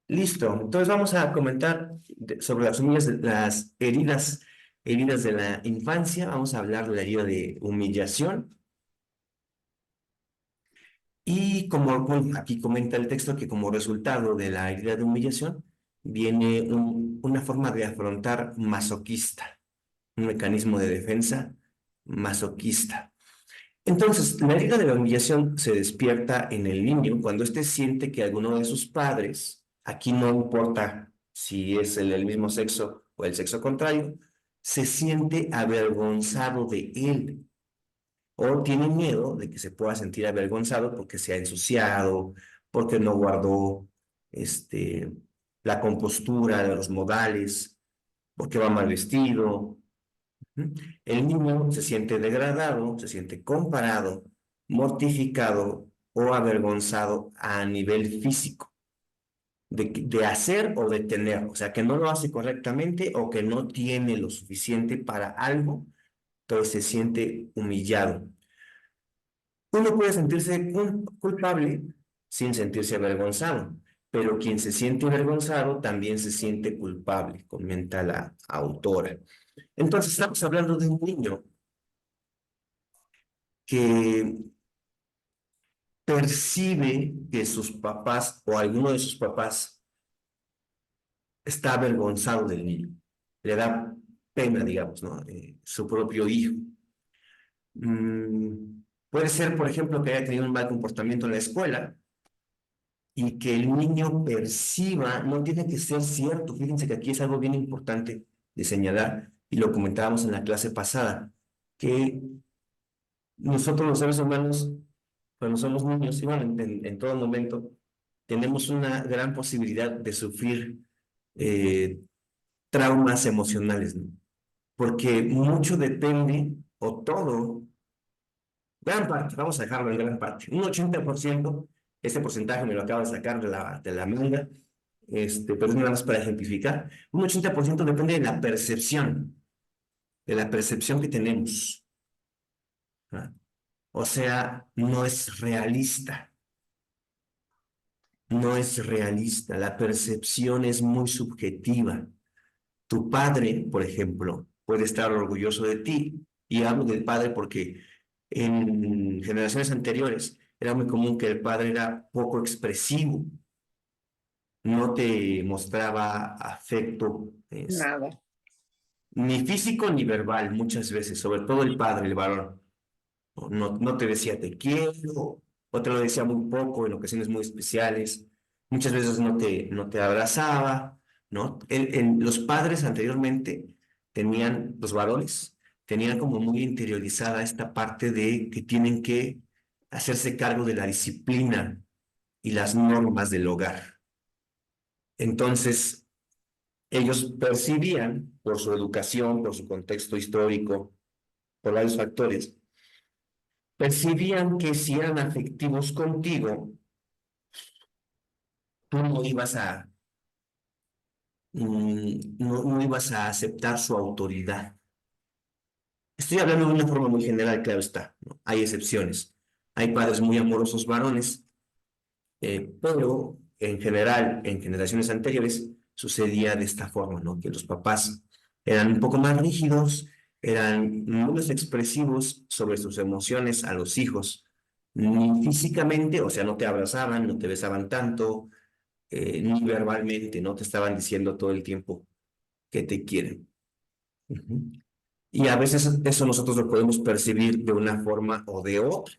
Listo. Entonces vamos a comentar sobre las heridas de la infancia. Vamos a hablar de la herida de humillación. Y como bueno, aquí comenta el texto que como resultado de la herida de humillación viene una forma de afrontar masoquista, un mecanismo de defensa masoquista. Entonces, la herida de la humillación se despierta en el niño cuando éste siente que alguno de sus padres, aquí no importa si es el mismo sexo o el sexo contrario, se siente avergonzado de él o tiene miedo de que se pueda sentir avergonzado porque se ha ensuciado, porque no guardó este, la compostura de los modales, porque va mal vestido. ¿Mm? El niño se siente degradado, se siente comparado, mortificado o avergonzado a nivel físico, de hacer o de tener, o sea, que no lo hace correctamente o que no tiene lo suficiente para algo, entonces se siente humillado. Uno puede sentirse culpable sin sentirse avergonzado, pero quien se siente avergonzado también se siente culpable, comenta la autora. Entonces estamos hablando de un niño que percibe que sus papás o alguno de sus papás está avergonzado del niño. Le da pena, digamos, ¿no? Su propio hijo. Puede ser, por ejemplo, que haya tenido un mal comportamiento en la escuela y que el niño perciba, no tiene que ser cierto. Fíjense que aquí es algo bien importante de señalar, y lo comentábamos en la clase pasada, que nosotros los seres humanos, cuando somos niños, y bueno, en todo momento, tenemos una gran posibilidad de sufrir eh, traumas emocionales, ¿no? Porque mucho depende, o todo, gran parte, vamos a dejarlo en gran parte, un 80%, este porcentaje me lo acabo de sacar de la manga, pero es nada más para ejemplificar, un 80% depende de la percepción que tenemos, ¿no? O sea, no es realista. No es realista, la percepción es muy subjetiva. Tu padre, por ejemplo, puede estar orgulloso de ti, y hablo del padre porque en generaciones anteriores era muy común que el padre era poco expresivo, no te mostraba afecto, Nada. ni físico ni verbal muchas veces, sobre todo el padre, el varón. No te decía te quiero, o te lo decía muy poco en ocasiones muy especiales. Muchas veces no te abrazaba, ¿no? Los padres anteriormente tenían, los varones, tenían como muy interiorizada esta parte de que tienen que hacerse cargo de la disciplina y las normas del hogar. Entonces, ellos percibían, por su educación, por su contexto histórico, por varios factores, percibían que si eran afectivos contigo, tú no ibas a aceptar su autoridad. Estoy hablando de una forma muy general, claro está, ¿no? Hay excepciones. Hay padres muy amorosos varones, pero en general, en generaciones anteriores, sucedía de esta forma, ¿no? Que los papás eran un poco más rígidos, eran menos expresivos sobre sus emociones a los hijos, ni físicamente, o sea, no te abrazaban, no te besaban tanto, ni verbalmente, no te estaban diciendo todo el tiempo que te quieren. Ujú. Y a veces eso nosotros lo podemos percibir de una forma o de otra.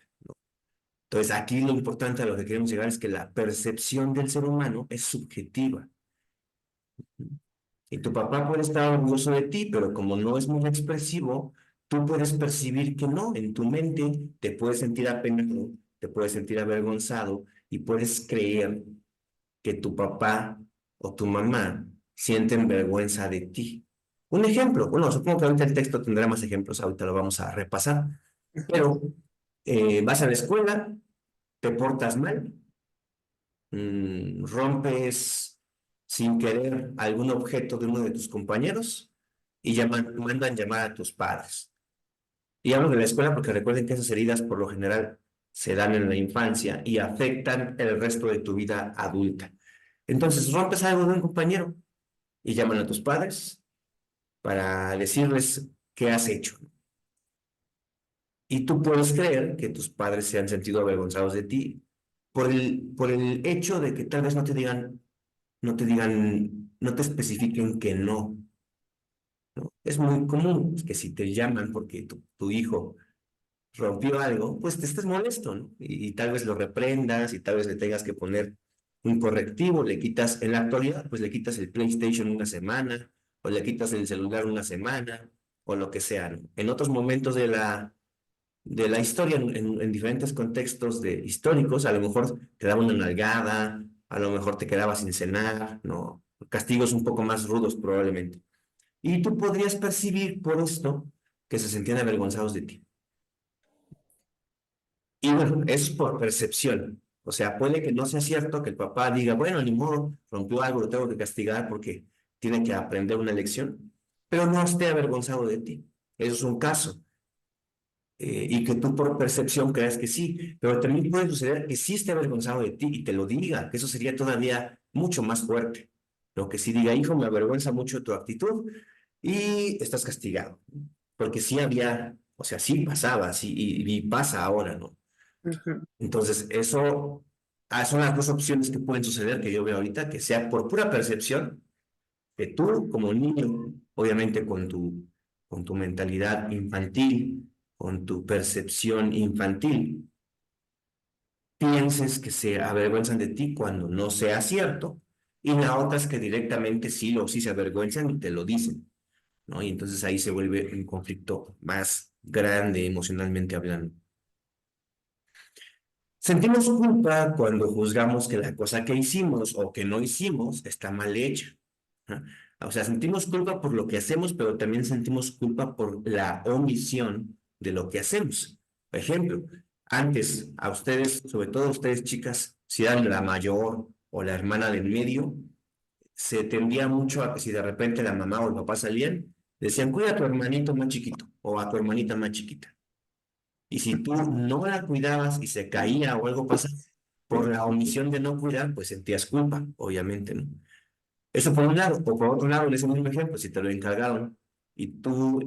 Entonces, aquí lo importante a lo que queremos llegar es que la percepción del ser humano es subjetiva. Y tu papá puede estar orgulloso de ti, pero como no es muy expresivo, tú puedes percibir que no. En tu mente te puedes sentir apenado, te puedes sentir avergonzado y puedes creer que tu papá o tu mamá sienten vergüenza de ti. Un ejemplo, bueno, supongo que ahorita el texto tendrá más ejemplos, ahorita lo vamos a repasar, pero vas a la escuela, te portas mal, rompes sin querer algún objeto de uno de tus compañeros y mandan llamar a tus padres. Y hablo de la escuela porque recuerden que esas heridas por lo general se dan en la infancia y afectan el resto de tu vida adulta. Entonces rompes algo de un compañero y llaman a tus padres para decirles qué has hecho. Y tú puedes creer que tus padres se han sentido avergonzados de ti por el hecho de que tal vez no te especifiquen que no, ¿no? Es muy común que si te llaman porque tu hijo rompió algo, pues te estés molesto, ¿no? Y tal vez lo reprendas y tal vez le tengas que poner un correctivo, le quitas, en la actualidad, pues le quitas el PlayStation una semana, o le quitas el celular una semana, o lo que sea, ¿no? En otros momentos de la historia, en diferentes contextos históricos, a lo mejor te daba una nalgada, a lo mejor te quedabas sin cenar, ¿no? Castigos un poco más rudos probablemente. Y tú podrías percibir por esto que se sentían avergonzados de ti. Y bueno, es por percepción. O sea, puede que no sea cierto que el papá diga, bueno, ni modo, rompió algo, lo tengo que castigar porque tiene que aprender una lección, pero no esté avergonzado de ti. Eso es un caso. Y que tú por percepción creas que sí, pero también puede suceder que sí esté avergonzado de ti y te lo diga, que eso sería todavía mucho más fuerte. Lo que sí diga, hijo, me avergüenza mucho tu actitud y estás castigado. Porque sí había, o sea, sí pasaba, sí, y pasa ahora, ¿no? Ujú. Entonces, eso son las dos opciones que pueden suceder que yo veo ahorita, que sea por pura percepción, que tú como niño, obviamente con tu mentalidad infantil, con tu percepción infantil, pienses que se avergüenzan de ti cuando no sea cierto, y la otra es que directamente sí se avergüenzan y te lo dicen, ¿no? Y entonces ahí se vuelve un conflicto más grande emocionalmente hablando. Sentimos culpa cuando juzgamos que la cosa que hicimos o que no hicimos está mal hecha, ¿no? O sea, sentimos culpa por lo que hacemos, pero también sentimos culpa por la omisión de lo que hacemos. Por ejemplo, antes a ustedes, sobre todo a ustedes chicas, si eran la mayor o la hermana del medio, se tendía mucho a que si de repente la mamá o el papá salían, decían, cuida a tu hermanito más chiquito o a tu hermanita más chiquita. Y si tú no la cuidabas y se caía o algo pasaba, por la omisión de no cuidar, pues sentías culpa, obviamente, ¿no? Eso por un lado. O por otro lado, en ese mismo ejemplo, si te lo encargaron y tú,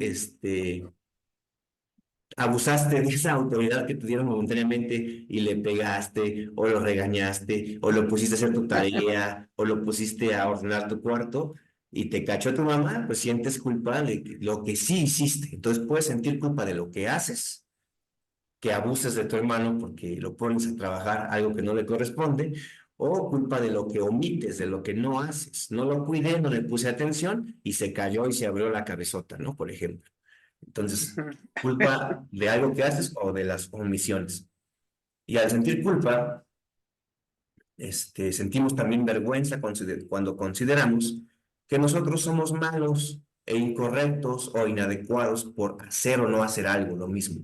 abusaste de esa autoridad que te dieron momentáneamente y le pegaste, o lo regañaste, o lo pusiste a hacer tu tarea, o lo pusiste a ordenar tu cuarto, y te cachó tu mamá, pues sientes culpa de lo que sí hiciste. Entonces puedes sentir culpa de lo que haces, que abuses de tu hermano porque lo pones a trabajar algo que no le corresponde, o culpa de lo que omites, de lo que no haces. No lo cuidé, no le puse atención y se cayó y se abrió la cabezota, ¿no? Por ejemplo. Entonces, Ujú. culpa de algo que haces o de las omisiones. Y al sentir culpa, sentimos también vergüenza cuando consideramos que nosotros somos malos e incorrectos o inadecuados por hacer o no hacer algo, lo mismo.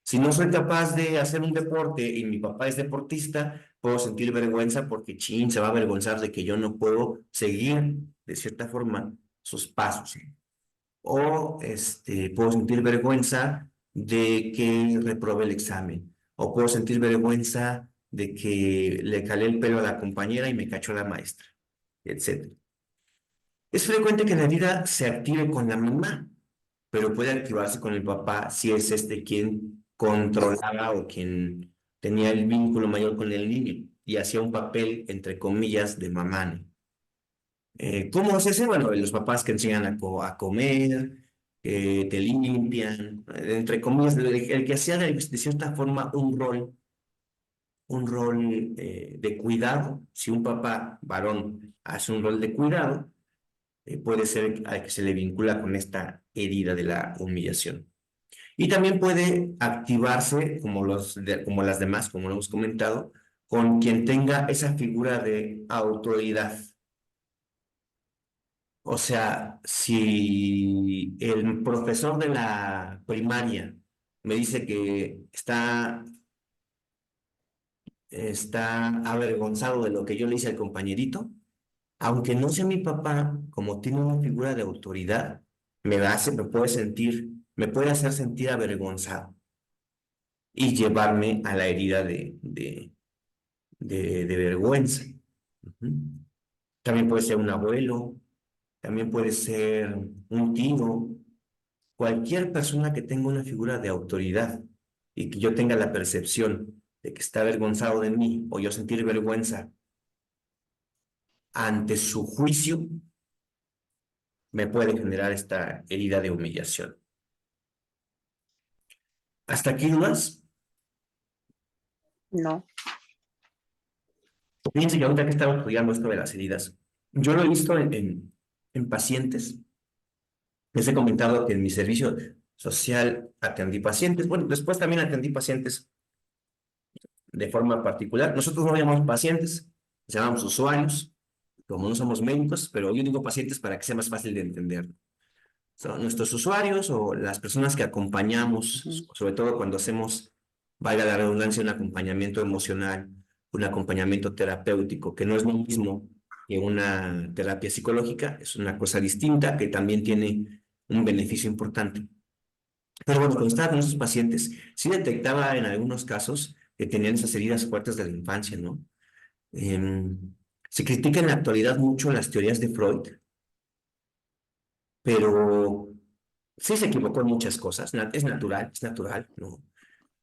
Si no soy capaz de hacer un deporte y mi papá es deportista, puedo sentir vergüenza porque chin se va a avergonzar de que yo no puedo seguir de cierta forma sus pasos. O puedo sentir vergüenza de que reprobé el examen. O puedo sentir vergüenza de que le calé el pelo a la compañera y me cachó la maestra, etcétera. Es frecuente que la herida se active con la mamá, pero puede activarse con el papá si es quien controlaba o quien tenía el vínculo mayor con el niño y hacía un papel, entre comillas, de mamá, ¿no? ¿Cómo es ese? Bueno, los papás que enseñan a comer, que te limpian, entre comillas, el que hacía de cierta forma un rol de cuidado. Si un papá varón hace un rol de cuidado, puede ser al que se le vincula con esta herida de la humillación. Y también puede activarse, como las demás, como lo hemos comentado, con quien tenga esa figura de autoridad. O sea, si el profesor de la primaria me dice que está avergonzado de lo que yo le hice al compañerito, aunque no sea mi papá, como tiene una figura de autoridad, me puede hacer sentir avergonzado y llevarme a la herida de vergüenza. Ujú. También puede ser un abuelo, también puede ser un tío, cualquier persona que tenga una figura de autoridad y que yo tenga la percepción de que está avergonzado de mí o yo sentir vergüenza ante su juicio, me puede generar esta herida de humillación. ¿Hasta aquí dudas? No. Fíjense que ahorita que estaba estudiando esto de las heridas, yo lo he visto en pacientes. Les he comentado que en mi servicio social atendí pacientes. Bueno, después también atendí pacientes de forma particular. Nosotros no llamamos pacientes, llamamos usuarios, como no somos médicos, pero yo digo pacientes para que sea más fácil de entender. Son nuestros usuarios o las personas que acompañamos, sobre todo cuando hacemos, valga la redundancia, un acompañamiento emocional, un acompañamiento terapéutico, que no es lo mismo que una terapia psicológica, es una cosa distinta que también tiene un beneficio importante. Pero bueno, cuando estaba con esos pacientes, sí detectaba en algunos casos que tenían esas heridas fuertes de la infancia, ¿no? Em, Se critica en la actualidad mucho las teorías de Freud, pero sí se equivocó en muchas cosas. Es natural, ¿no?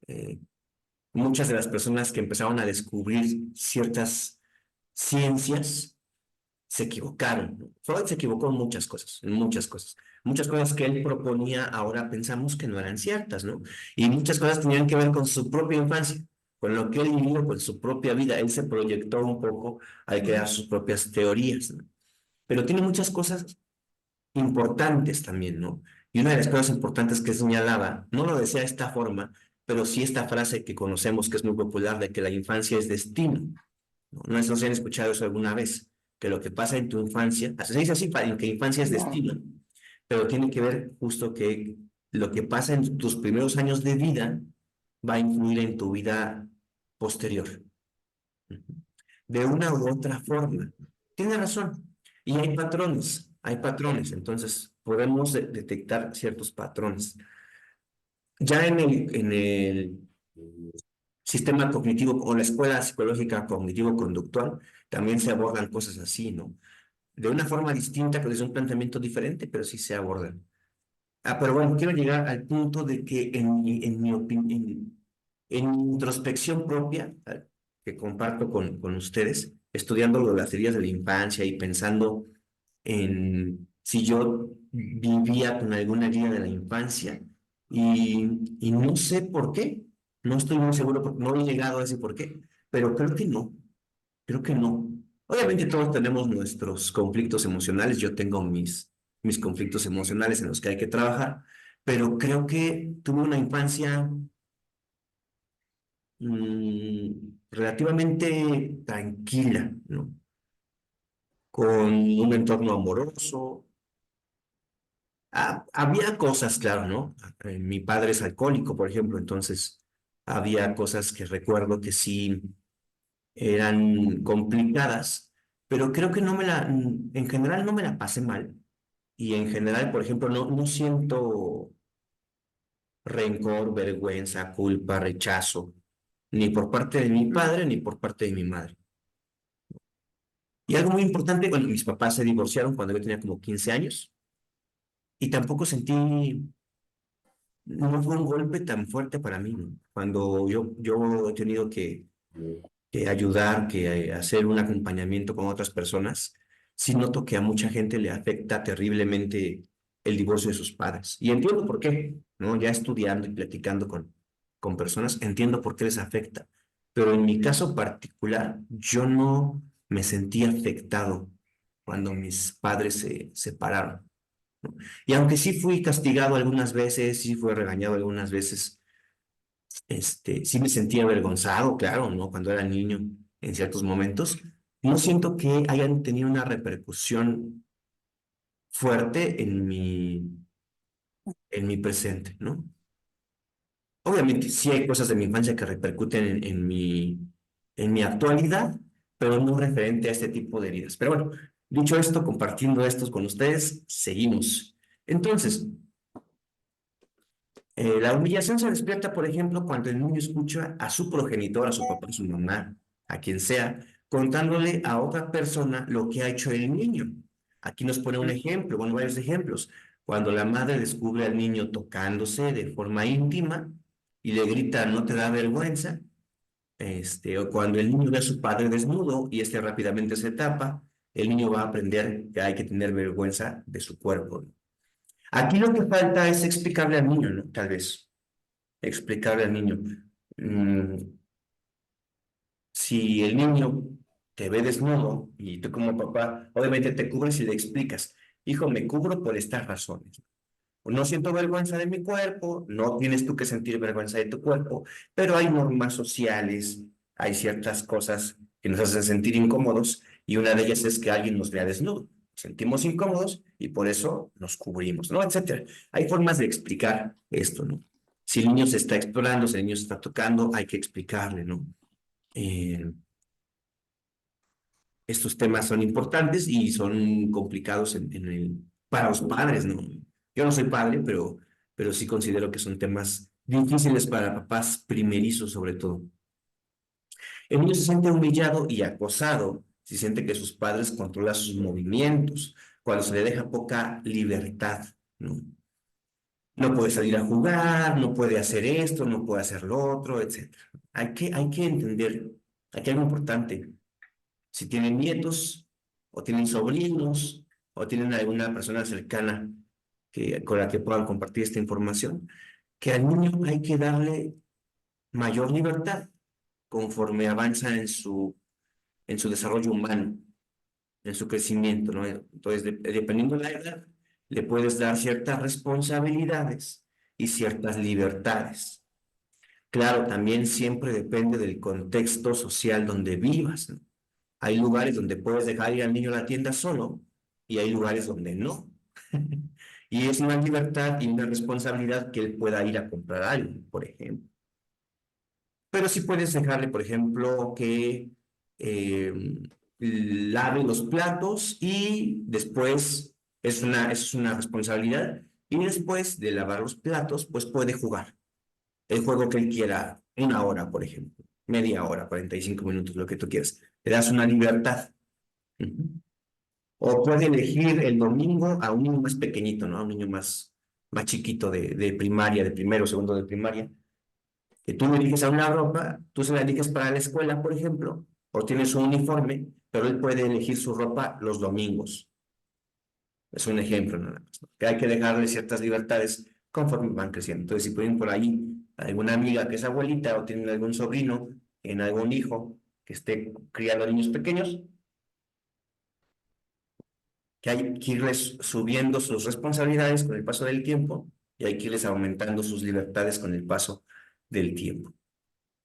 Eh, Muchas de las personas que empezaron a descubrir ciertas ciencias se equivocaron, ¿no? Freud se equivocó en muchas cosas, en muchas cosas. Muchas cosas que él proponía ahora pensamos que no eran ciertas, ¿no? Y muchas cosas tenían que ver con su propia infancia, con lo que él vivió, con su propia vida. Él se proyectó un poco al crear sus propias teorías, ¿no? Pero tiene muchas cosas importantes también, ¿no? Y una de las cosas importantes que señalaba, no lo decía de esta forma, pero sí esta frase que conocemos que es muy popular de que la infancia es destino, ¿no? No sé si han escuchado eso alguna vez, que lo que pasa en tu infancia, se dice así, que infancia es No. destino, pero tiene que ver justo que lo que pasa en tus primeros años de vida va a influir en tu vida posterior, de una u otra forma. Tiene razón. Y hay patrones, entonces podemos detectar ciertos patrones. Ya en el sistema cognitivo o la escuela psicológica cognitivo-conductual también se abordan cosas así, ¿no? De una forma distinta, pero es un planteamiento diferente, pero sí se abordan. Pero bueno, quiero llegar al punto de que en mi opinión, en mi introspección propia, que comparto con ustedes, estudiando lo de las heridas de la infancia y pensando en si yo vivía con alguna herida de la infancia y no sé por qué, no estoy muy seguro, porque no he llegado a ese por qué, pero creo que no. Obviamente todos tenemos nuestros conflictos emocionales, yo tengo mis conflictos emocionales en los que hay que trabajar, pero creo que tuve una infancia relativamente tranquila, ¿no? Con un entorno amoroso. Había cosas, claro, ¿no? Mi padre es alcohólico, por ejemplo, entonces había cosas que recuerdo que sí eran complicadas, pero creo que en general no me la pasé mal. Y en general, por ejemplo, no siento rencor, vergüenza, culpa, rechazo, ni por parte de mi padre ni por parte de mi madre. Y algo muy importante, bueno, mis papás se divorciaron cuando yo tenía como 15 años y tampoco sentí, no fue un golpe tan fuerte para mí, ¿no? Cuando yo he tenido que ayudar, que hacer un acompañamiento con otras personas, sí noto que a mucha gente le afecta terriblemente el divorcio de sus padres. Y entiendo por qué, ¿no? Ya estudiando y platicando con personas, entiendo por qué les afecta. Pero en mi caso particular, yo no me sentí afectado cuando mis padres se separaron. Y aunque sí fui castigado algunas veces, sí fui regañado algunas veces, sí me sentía avergonzado, claro, ¿no? Cuando era niño, en ciertos momentos. No siento que hayan tenido una repercusión fuerte en mi presente, ¿no? Obviamente sí hay cosas de mi infancia que repercuten en mi actualidad, pero no referente a este tipo de heridas. Pero bueno, dicho esto, compartiendo estos con ustedes, seguimos. Entonces, la humillación se despierta, por ejemplo, cuando el niño escucha a su progenitor, a su papá, a su mamá, a quien sea, contándole a otra persona lo que ha hecho el niño. Aquí nos pone un ejemplo, bueno, varios ejemplos. Cuando la madre descubre al niño tocándose de forma íntima y le grita, ¿no te da vergüenza? O cuando el niño ve a su padre desnudo y este rápidamente se tapa, el niño va a aprender que hay que tener vergüenza de su cuerpo, ¿no? Aquí lo que falta es explicarle al niño, ¿no? Tal vez, explicarle al niño. mm, si el niño te ve desnudo y tú como papá, obviamente te cubres y le explicas, hijo, me cubro por estas razones. No siento vergüenza de mi cuerpo, no tienes tú que sentir vergüenza de tu cuerpo, pero hay normas sociales, hay ciertas cosas que nos hacen sentir incómodos y una de ellas es que alguien nos vea desnudo. Sentimos incómodos y por eso nos cubrimos, ¿no? Etcétera. Hay formas de explicar esto, ¿no? Si el niño se está explorando, si el niño se está tocando, hay que explicarle, ¿no? Eh, Estos temas son importantes y son complicados para los padres, ¿no? Yo no soy padre, pero sí considero que son temas difíciles para papás primerizos, sobre todo. El niño se siente humillado y acosado si siente que sus padres controlan sus movimientos, cuando se le deja poca libertad, ¿no? No puede salir a jugar, no puede hacer esto, no puede hacer lo otro, etcétera. Hay que entender, aquí hay algo importante. Si tienen nietos, o tienen sobrinos, o tienen alguna persona cercana con la que puedan compartir esta información, que al niño hay que darle mayor libertad conforme avanza en su desarrollo humano, en su crecimiento, ¿no? Entonces, dependiendo de la edad, le puedes dar ciertas responsabilidades y ciertas libertades. Claro, también siempre depende del contexto social donde vivas, ¿no? Hay lugares donde puedes dejar ir al niño a la tienda solo y hay lugares donde no. Y es una libertad y una responsabilidad que él pueda ir a comprar algo, por ejemplo. Pero sí puedes dejarle, por ejemplo, que lave los platos y después es una responsabilidad. Y después de lavar los platos, pues puede jugar el juego que él quiera, una hora, por ejemplo, media hora, 45 minutos, lo que tú quieras. Le das una libertad. Ujú. O puede elegir el domingo a un niño más pequeñito, ¿no? A un niño más chiquito de primaria, de primero, segundo de primaria, que tú le eliges a una ropa, tú se la eliges para la escuela, por ejemplo, o tienes un uniforme, pero él puede elegir su ropa los domingos. Es un ejemplo nada más, ¿no? Que hay que dejarle ciertas libertades conforme van creciendo. Entonces, si pueden por ahí alguna amiga que es abuelita o tienen algún sobrino, en algún hijo que esté criando niños pequeños, que hay que irles subiendo sus responsabilidades con el paso del tiempo y hay que irles aumentando sus libertades con el paso del tiempo.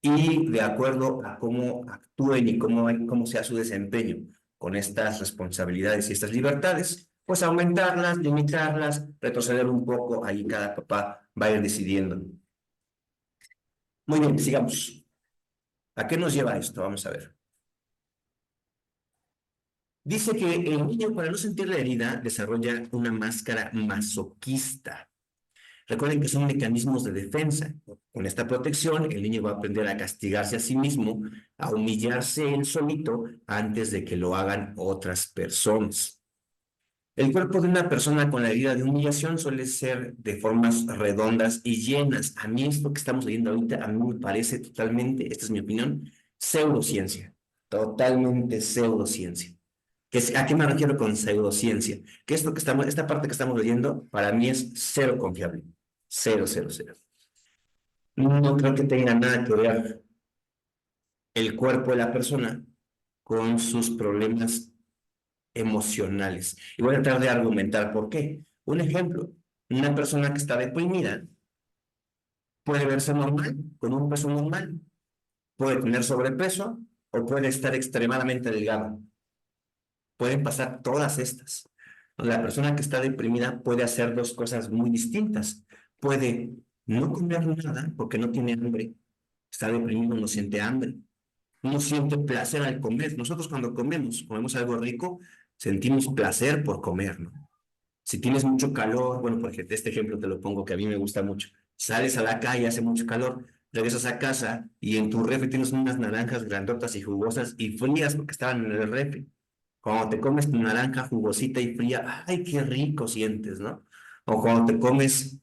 Y de acuerdo a cómo actúen y cómo sea su desempeño con estas responsabilidades y estas libertades, pues aumentarlas, limitarlas, retroceder un poco, ahí cada papá va a ir decidiendo. Muy bien, sigamos. ¿A qué nos lleva esto? Vamos a ver. Dice que el niño, para no sentir la herida, desarrolla una máscara masoquista. Recuerden que son mecanismos de defensa. Con esta protección, el niño va a aprender a castigarse a sí mismo, a humillarse él solito antes de que lo hagan otras personas. El cuerpo de una persona con la herida de humillación suele ser de formas redondas y llenas. A mí esto que estamos leyendo ahorita, a mí me parece totalmente, esta es mi opinión, pseudociencia. Totalmente pseudociencia. ¿A qué me refiero con pseudociencia? Que esta parte que estamos leyendo, para mí es cero confiable. Cero, cero, cero. No creo que tenga nada que ver el cuerpo de la persona con sus problemas emocionales. Y voy a tratar de argumentar por qué. Un ejemplo, una persona que está deprimida puede verse normal, con un peso normal, puede tener sobrepeso o puede estar extremadamente delgado. Pueden pasar todas estas. La persona que está deprimida puede hacer dos cosas muy distintas. Puede no comer nada porque no tiene hambre. Está deprimido, no siente hambre. No siente placer al comer. Nosotros cuando comemos algo rico, sentimos placer por comer, ¿no? Si tienes mucho calor, bueno, por ejemplo, este ejemplo te lo pongo que a mí me gusta mucho. Sales a la calle, hace mucho calor, regresas a casa y en tu refri tienes unas naranjas grandotas y jugosas y frías porque estaban en el refri. Cuando te comes tu naranja jugosita y fría, ¡ay, qué rico sientes!, ¿no? O cuando te comes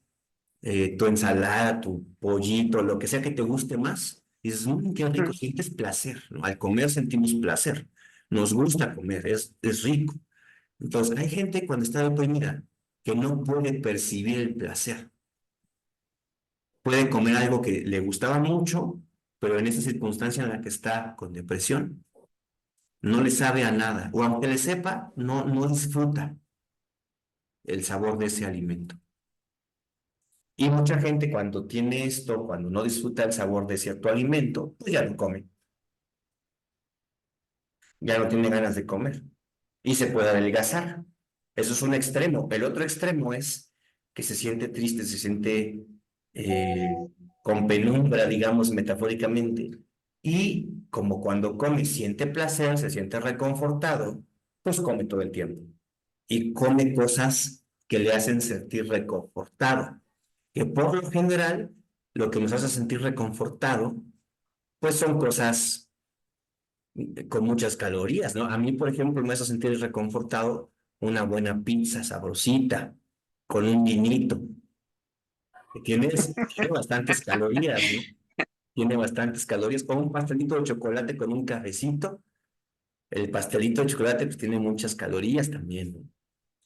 tu ensalada, tu pollito, lo que sea que te guste más, dices, qué rico, Ujú. sientes placer, ¿no? Al comer sentimos placer, nos gusta comer, es rico. Entonces, hay gente cuando está deprimida que no puede percibir el placer. Puede comer algo que le gustaba mucho, pero en esa circunstancia en la que está con depresión, no le sabe a nada, o aunque le sepa, no disfruta el sabor de ese alimento. Y mucha gente cuando tiene esto, cuando no disfruta el sabor de cierto alimento, pues ya no come, ya no tiene ganas de comer y se puede adelgazar. Eso es un extremo. El otro extremo es que se siente triste, se siente con penumbra, digamos metafóricamente, y como cuando come siente placer, se siente reconfortado, pues come todo el tiempo y come cosas que le hacen sentir reconfortado, que por lo general lo que nos hace sentir reconfortado, pues son cosas con muchas calorías, ¿no? A mí, por ejemplo, me hace sentir reconfortado una buena pizza sabrosita, con un vinito, que tiene bastantes calorías, ¿no? Tiene bastantes calorías, o un pastelito de chocolate con un cafecito. El pastelito de chocolate pues tiene muchas calorías también, ¿no?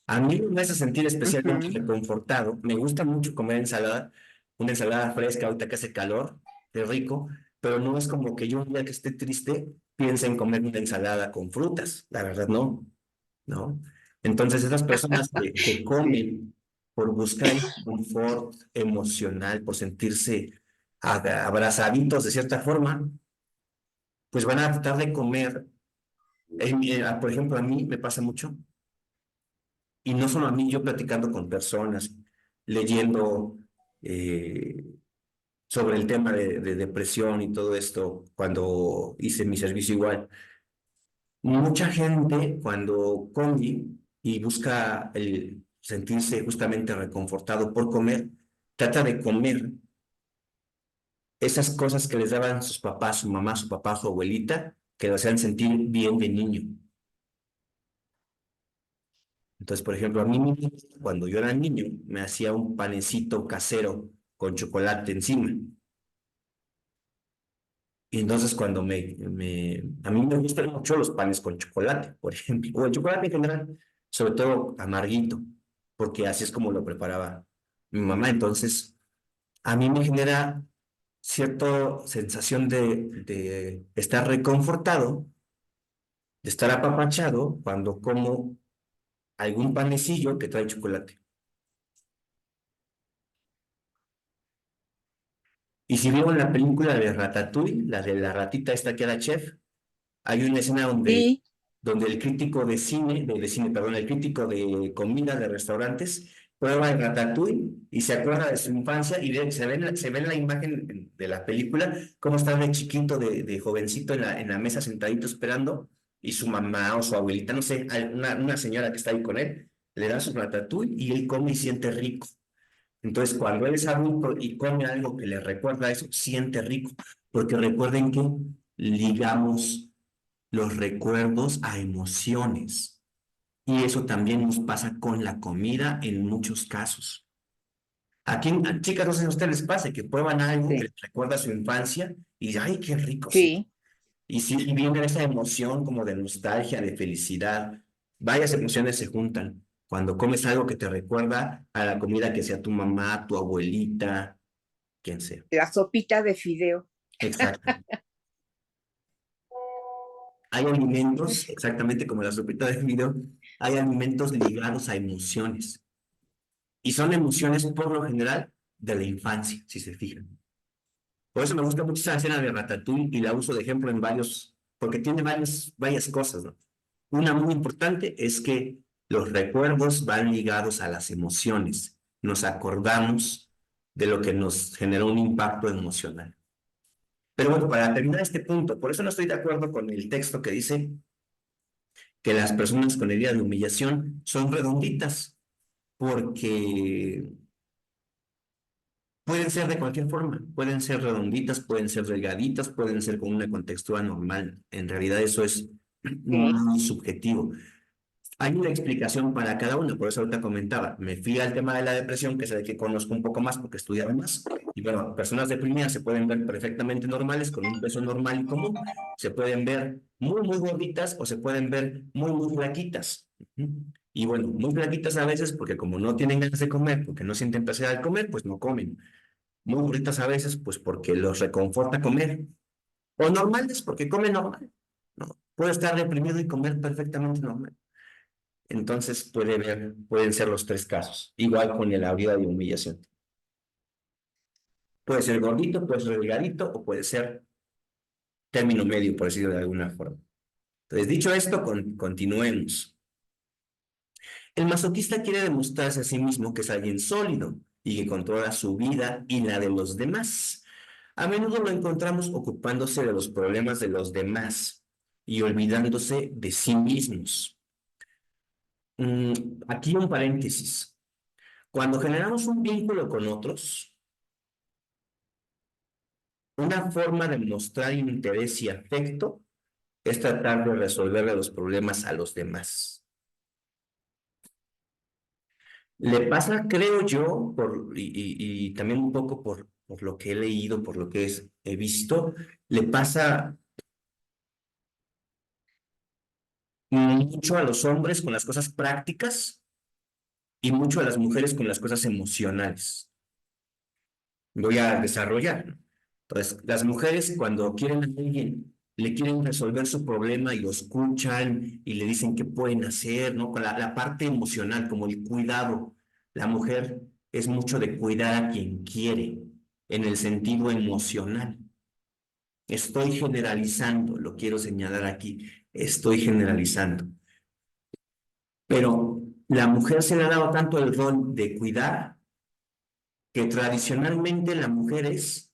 A mí me hace sentir especialmente Ujú. reconfortado. Me gusta mucho comer ensalada, una ensalada fresca ahorita que hace calor, es rico, pero no es como que yo un día que esté triste piense en comer una ensalada con frutas. La verdad, no, ¿no? Entonces, esas personas que Sí. comen por buscar el confort emocional, por sentirse abrazaditos de cierta forma, pues van a tratar de comer. Por ejemplo, a mí me pasa mucho. Y no solo a mí, yo platicando con personas, leyendo eh, sobre el tema de depresión y todo esto, cuando hice mi servicio igual, mucha gente cuando come y busca el sentirse justamente reconfortado por comer, trata de comer esas cosas que les daban sus papás, su mamá, su papá, su abuelita, que lo hacían sentir bien de niño. Entonces, por ejemplo, a mí cuando yo era niño me hacía un panecito casero con chocolate encima. Y entonces cuando a mí me gustan mucho los panes con chocolate, por ejemplo, o el chocolate en general, sobre todo amarguito, porque así es como lo preparaba mi mamá. Entonces, a mí me genera cierta sensación de estar reconfortado, de estar apapachado cuando como algún panecillo que trae chocolate. Y si vieron la película de Ratatouille, la de la ratita esta que era chef, hay una escena Sí, donde el crítico perdón, el crítico de comida de restaurantes prueba el Ratatouille y se acuerda de su infancia y se ve en la imagen de la película cómo está de chiquito, de jovencito en la mesa sentadito esperando y su mamá o su abuelita, no sé, una señora que está ahí con él, le da su Ratatouille y él come y siente rico. Entonces, cuando él es adulto y come algo que le recuerda a eso, siente rico, porque recuerden que ligamos los recuerdos a emociones. Y eso también nos pasa con la comida en muchos casos. Aquí, chicas, no sé si a ustedes les pasa que prueban algo que sí, les recuerda a su infancia y ¡ay, qué rico! Sí. sí. Y sí, y viene esa emoción como de nostalgia, de felicidad. Varias emociones se juntan cuando comes algo que te recuerda a la comida que sea tu mamá, tu abuelita, quien sea. La sopita de fideo. Exacto. Hay alimentos, exactamente como la sopita de fideo, hay alimentos ligados a emociones. Y son emociones, por lo general, de la infancia, si se fijan. Por eso me gusta mucho esa escena de Ratatouille y la uso de ejemplo en varios, porque tiene varias cosas, ¿no? Una muy importante es que los recuerdos van ligados a las emociones. Nos acordamos de lo que nos generó un impacto emocional. Pero bueno, para terminar este punto, por eso no estoy de acuerdo con el texto que dice que las personas con herida de humillación son redonditas, porque Pueden ser de cualquier forma, pueden ser redonditas, pueden ser delgaditas, pueden ser con una contextura normal. En realidad eso es Ok, muy subjetivo. Hay una explicación para cada uno, por eso ahorita comentaba. Me fui al tema de la depresión, que es el que conozco un poco más porque he estudiado más. Y bueno, personas deprimidas se pueden ver perfectamente normales, con un peso normal y común. Se pueden ver muy, muy gorditas o se pueden ver muy, muy flaquitas. Ujú. Y bueno, muy flaquitas a veces porque como no tienen ganas de comer, porque no sienten placer al comer, pues no comen. Muy gorditas a veces, pues porque los reconforta comer. O normales porque comen normal. ¿No? Puede estar deprimido y comer perfectamente normal. Entonces pueden ser los tres casos, igual con el herida de humillación. Puede ser gordito, puede ser delgadito o puede ser término medio, por decirlo de alguna forma. Entonces, dicho esto, continuemos. El masoquista quiere demostrarse a sí mismo que es alguien sólido y que controla su vida y la de los demás. A menudo lo encontramos ocupándose de los problemas de los demás y olvidándose de sí mismos. Aquí un paréntesis. Cuando generamos un vínculo con otros, una forma de mostrar interés y afecto es tratar de resolverle los problemas a los demás. Le pasa, creo yo, y también un poco por lo que he leído, por lo que he visto, le pasa mucho a los hombres con las cosas prácticas y mucho a las mujeres con las cosas emocionales. Voy a desarrollar, ¿no? Entonces, las mujeres cuando quieren a alguien, le quieren resolver su problema y lo escuchan y le dicen qué pueden hacer, ¿no? Con la parte emocional, como el cuidado. La mujer es mucho de cuidar a quien quiere, en el sentido emocional. Estoy generalizando, lo quiero señalar aquí, estoy generalizando. Pero la mujer se le ha dado tanto el rol de cuidar que tradicionalmente la mujer es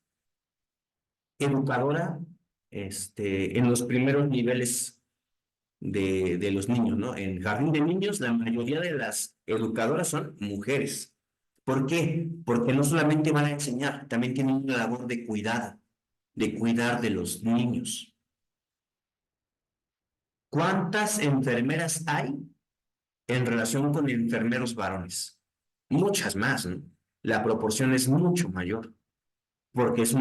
educadora en los primeros niveles de los niños, ¿no? En jardín de niños, la mayoría de las educadoras son mujeres. ¿Por qué? Porque no solamente van a enseñar, también tienen una labor de cuidar de los niños. ¿Cuántas enfermeras hay en relación con enfermeros varones? Muchas más, ¿no? La proporción es mucho mayor, porque es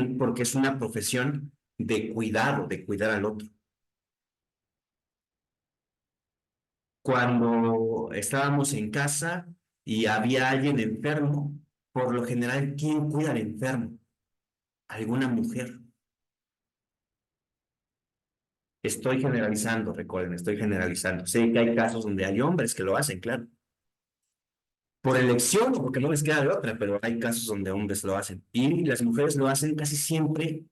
una profesión de cuidado, de cuidar al otro. Cuando estábamos en casa y había alguien enfermo, por lo general, ¿quién cuida al enfermo? Alguna mujer. Estoy generalizando, recuerden, estoy generalizando. Sé que hay casos donde hay hombres que lo hacen, claro. Por elección o porque no les queda de otra, pero hay casos donde hombres lo hacen. Y las mujeres lo hacen casi siempre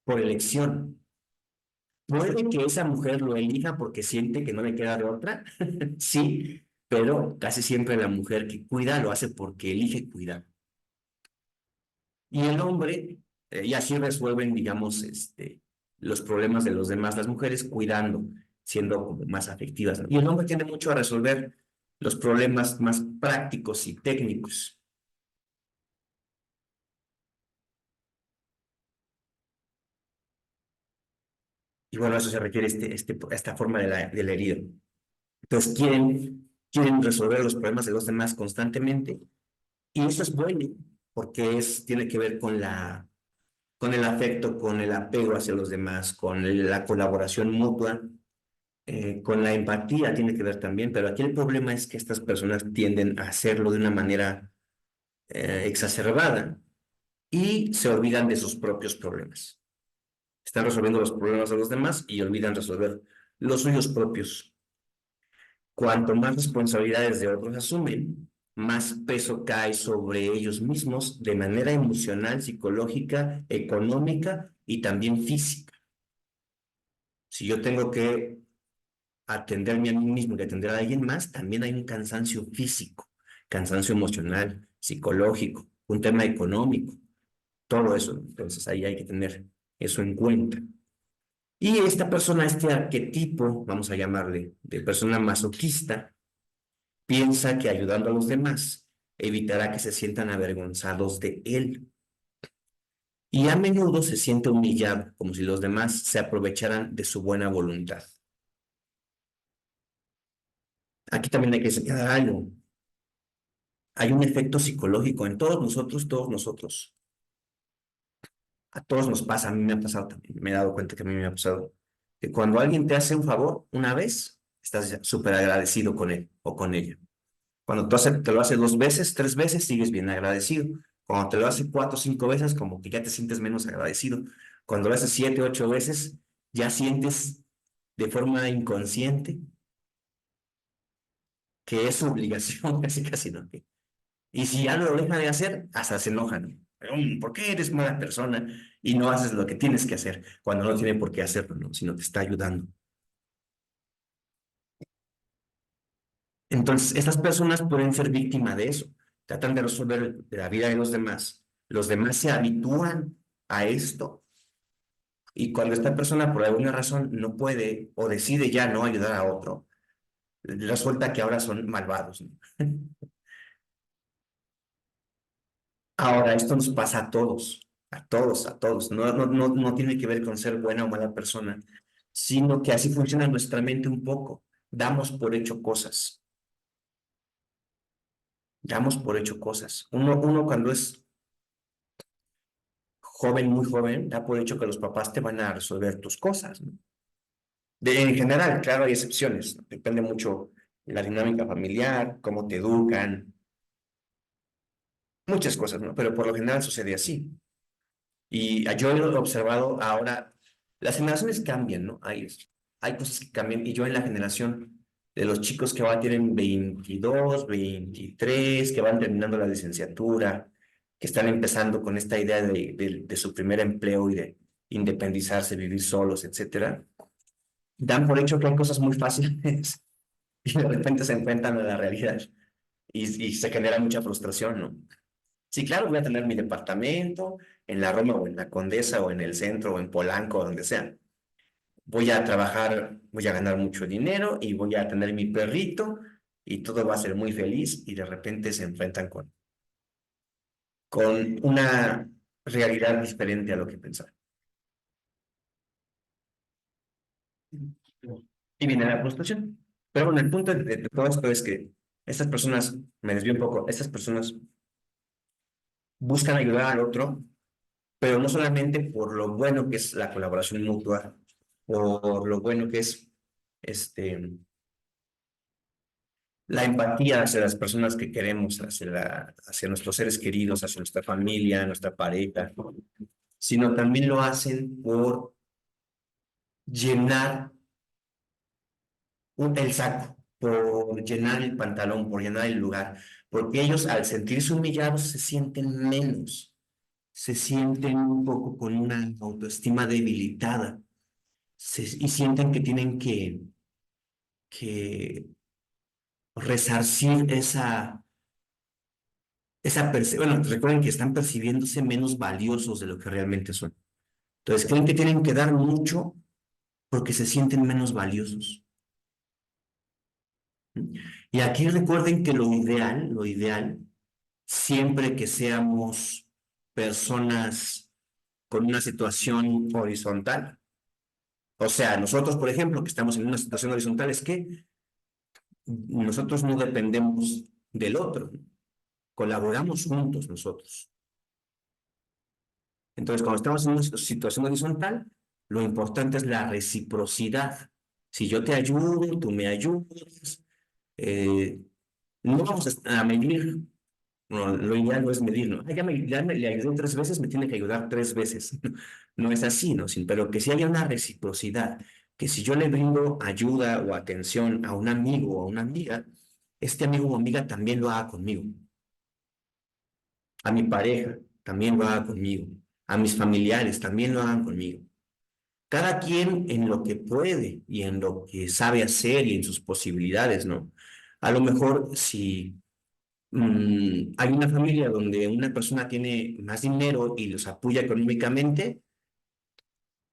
por elección. Puede que esa mujer lo elija porque siente que no le queda de otra, sí, pero casi siempre la mujer que cuida lo hace porque elige cuidar. Y el hombre, y así resuelven, digamos, los problemas de los demás, las mujeres cuidando, siendo como más afectivas, ¿no? Y el hombre tiende mucho a resolver los problemas más prácticos y técnicos. Y bueno, eso se requiere esta forma de la herida. Entonces quieren resolver los problemas de los demás constantemente. Y eso es bueno, porque tiene que ver con el afecto, con el apego hacia los demás, con la colaboración mutua, con la empatía tiene que ver también, pero aquí el problema es que estas personas tienden a hacerlo de una manera exacerbada y se olvidan de sus propios problemas. Están resolviendo los problemas de los demás y olvidan resolver los suyos propios. Cuanto más responsabilidades de otros asumen, más peso cae sobre ellos mismos de manera emocional, psicológica, económica y también física. Si yo tengo que atenderme a mí mismo y atender a alguien más, también hay un cansancio físico, cansancio emocional, psicológico, un tema económico, todo eso. Entonces ahí hay que tener eso en cuenta. Y esta persona, este arquetipo, vamos a llamarle, de persona masoquista, piensa que ayudando a los demás evitará que se sientan avergonzados de él. Y a menudo se siente humillado, como si los demás se aprovecharan de su buena voluntad. Aquí también hay que señalar algo. Hay un efecto psicológico en todos nosotros, todos nosotros. A todos nos pasa, a mí me ha pasado también, me he dado cuenta que a mí me ha pasado, que cuando alguien te hace un favor una vez, estás ya súper agradecido con él o con ella. Cuando te lo hace 2 veces, 3 veces, sigues bien agradecido. Cuando te lo hace 4 o 5 veces, como que ya te sientes menos agradecido. Cuando lo haces 7, 8 veces, ya sientes de forma inconsciente que es su obligación, casi casi, ¿no? Y si ya lo deja de hacer, hasta se enojan. ¿Por qué eres mala persona y no haces lo que tienes que hacer cuando no tiene por qué hacerlo, ¿no? Sino te está ayudando? Entonces, estas personas pueden ser víctimas de eso. Tratan de resolver la vida de los demás. Los demás se habitúan a esto. Y cuando esta persona por alguna razón no puede o decide ya no ayudar a otro, resulta que ahora son malvados, ¿no? Ahora, esto nos pasa a todos, a todos, a todos. No tiene que ver con ser buena o mala persona, sino que así funciona nuestra mente un poco. Damos por hecho cosas, damos por hecho cosas. Uno cuando es joven, muy joven, da por hecho que los papás te van a resolver tus cosas, ¿no? En general, claro, hay excepciones, ¿no? Depende mucho de la dinámica familiar, cómo te educan, muchas cosas, ¿no? Pero por lo general sucede así. Y yo he observado ahora, las generaciones cambian, ¿no? Hay cosas que cambian. Y yo en la generación de los chicos que van tienen 22, 23, que van terminando la licenciatura, que están empezando con esta idea de su primer empleo y de independizarse, vivir solos, etcétera, dan por hecho que hay cosas muy fáciles y de repente se enfrentan a la realidad y se genera mucha frustración, ¿no? Sí, claro, voy a tener mi departamento en la Roma o en la Condesa o en el centro o en Polanco, donde sea. Voy a trabajar, voy a ganar mucho dinero y voy a tener mi perrito y todo va a ser muy feliz y de repente se enfrentan con una realidad diferente a lo que pensaban. Y viene la frustración. Pero bueno, el punto de todo esto es que estas personas, me desvío un poco, estas personas buscan ayudar al otro, pero no solamente por lo bueno que es la colaboración mutua, por lo bueno que es este, la empatía hacia las personas que queremos, hacia nuestros seres queridos, hacia nuestra familia, nuestra pareja, sino también lo hacen por llenar el saco, por llenar el pantalón, por llenar el lugar, porque ellos al sentirse humillados se sienten menos, se sienten un poco con una autoestima debilitada y sienten que tienen que resarcir bueno, recuerden que están percibiéndose menos valiosos de lo que realmente son. Entonces creen que tienen que dar mucho porque se sienten menos valiosos. Y aquí recuerden que lo ideal, siempre que seamos personas con una situación horizontal, o sea, nosotros, por ejemplo, que estamos en una situación horizontal, es que nosotros no dependemos del otro, colaboramos juntos nosotros. Entonces, cuando estamos en una situación horizontal, lo importante es la reciprocidad. Si yo te ayudo, tú me ayudas, eh, no vamos a medir, no, lo ideal no es medir, ¿no? Ah, le ayudé 3 veces, me tiene que ayudar 3 veces. No es así, ¿no? Pero que si haya una reciprocidad, que si yo le brindo ayuda o atención a un amigo o a una amiga, este amigo o amiga también lo haga conmigo. A mi pareja también lo haga conmigo. A mis familiares también lo hagan conmigo. Cada quien en lo que puede y en lo que sabe hacer y en sus posibilidades, ¿no? A lo mejor si hay una familia donde una persona tiene más dinero y los apoya económicamente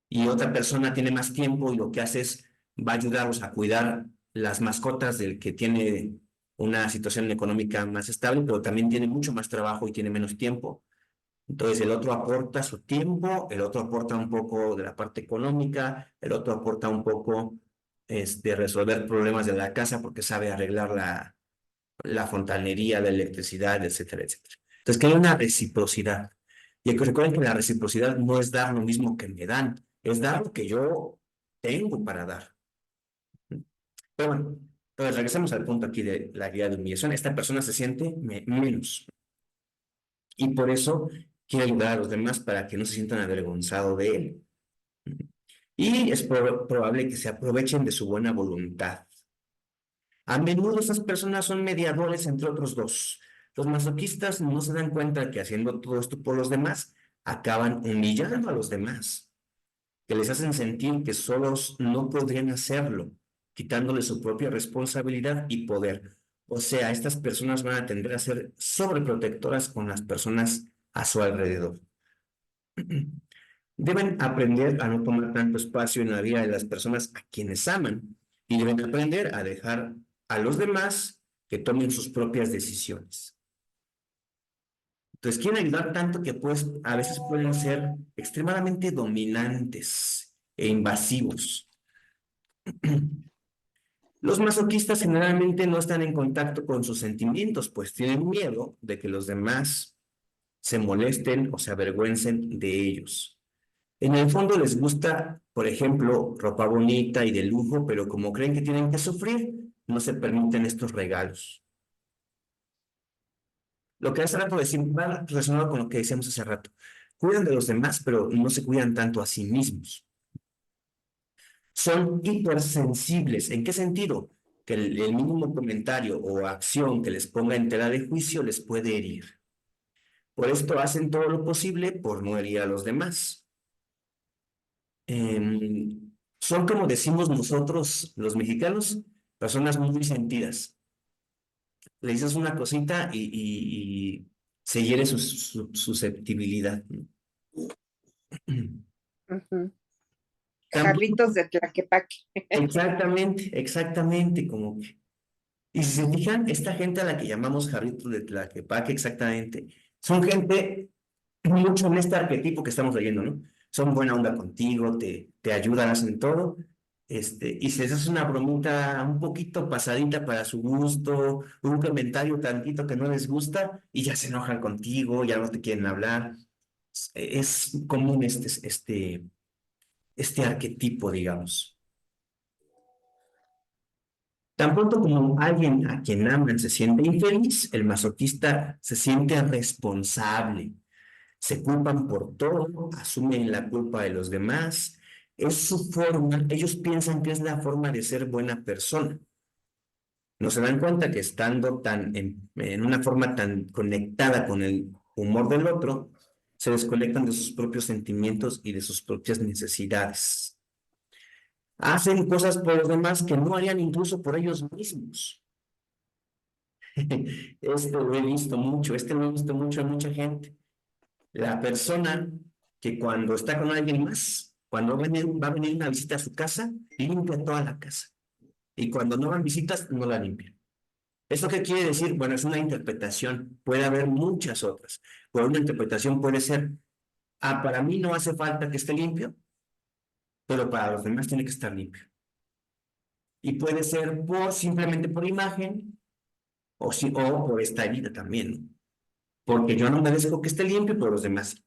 y otra persona tiene más tiempo y lo que hace es va a ayudarlos a cuidar las mascotas del que tiene una situación económica más estable, pero también tiene mucho más trabajo y tiene menos tiempo. Entonces el otro aporta su tiempo, el otro aporta un poco de la parte económica, el otro aporta un poco resolver problemas de la casa porque sabe arreglar la fontanería, la electricidad, etcétera, etcétera. Entonces que hay una reciprocidad. Y que recuerden que la reciprocidad no es dar lo mismo que me dan, es dar lo que yo tengo para dar. Pero bueno, entonces regresamos al punto aquí de la guía de humillación. Esta persona se siente menos y por eso quiere ayudar a los demás para que no se sientan avergonzados de él. Y es probable que se aprovechen de su buena voluntad. A menudo esas personas son mediadores entre otros dos. Los masoquistas no se dan cuenta que haciendo todo esto por los demás, acaban humillando a los demás, que les hacen sentir que solos no podrían hacerlo, quitándoles su propia responsabilidad y poder. O sea, estas personas van a tender a ser sobreprotectoras con las personas a su alrededor. Deben aprender a no tomar tanto espacio en la vida de las personas a quienes aman y deben aprender a dejar a los demás que tomen sus propias decisiones. Entonces, quieren ayudar tanto que pues, a veces pueden ser extremadamente dominantes e invasivos. Los masoquistas generalmente no están en contacto con sus sentimientos, pues tienen miedo de que los demás se molesten o se avergüencen de ellos. En el fondo les gusta, por ejemplo, ropa bonita y de lujo, pero como creen que tienen que sufrir, no se permiten estos regalos. Lo que hace rato decimos va relacionado con lo que decíamos hace rato. Cuidan de los demás, pero no se cuidan tanto a sí mismos. Son hipersensibles. ¿En qué sentido? Que el mínimo comentario o acción que les ponga en tela de juicio les puede herir. Por esto hacen todo lo posible por no herir a los demás. Son como decimos nosotros, los mexicanos, personas muy sentidas. Le dices una cosita y se hiere su susceptibilidad, ¿no? Ujú. También, Jarritos de Tlaquepaque. exactamente, exactamente, como que. Y si se fijan, esta gente a la que llamamos jarritos de Tlaquepaque, exactamente, son gente mucho en este arquetipo que estamos leyendo, ¿no? Son buena onda contigo, te ayudan, hacen todo. Y si les haces una bromita un poquito pasadita para su gusto, un comentario tantito que no les gusta, y ya se enojan contigo, ya no te quieren hablar. Es común este arquetipo, digamos. Tan pronto como alguien a quien aman se siente infeliz, el masoquista se siente responsable. Se culpan por todo, asumen la culpa de los demás. Es su forma, ellos piensan que es la forma de ser buena persona. No se dan cuenta que estando en una forma tan conectada con el humor del otro, se desconectan de sus propios sentimientos y de sus propias necesidades. Hacen cosas por los demás que no harían incluso por ellos mismos. Lo he visto mucho, lo he visto mucho en mucha gente. La persona que cuando está con alguien más, cuando va a venir una visita a su casa, limpia toda la casa. Y cuando no van visitas, no la limpia. ¿Esto qué quiere decir? Bueno, es una interpretación. Puede haber muchas otras. Pero una interpretación puede ser, para mí no hace falta que esté limpio, pero para los demás tiene que estar limpio. Y puede ser simplemente por imagen o por esta herida también, ¿no? Porque yo no merezco que esté limpio, pero los demás sí.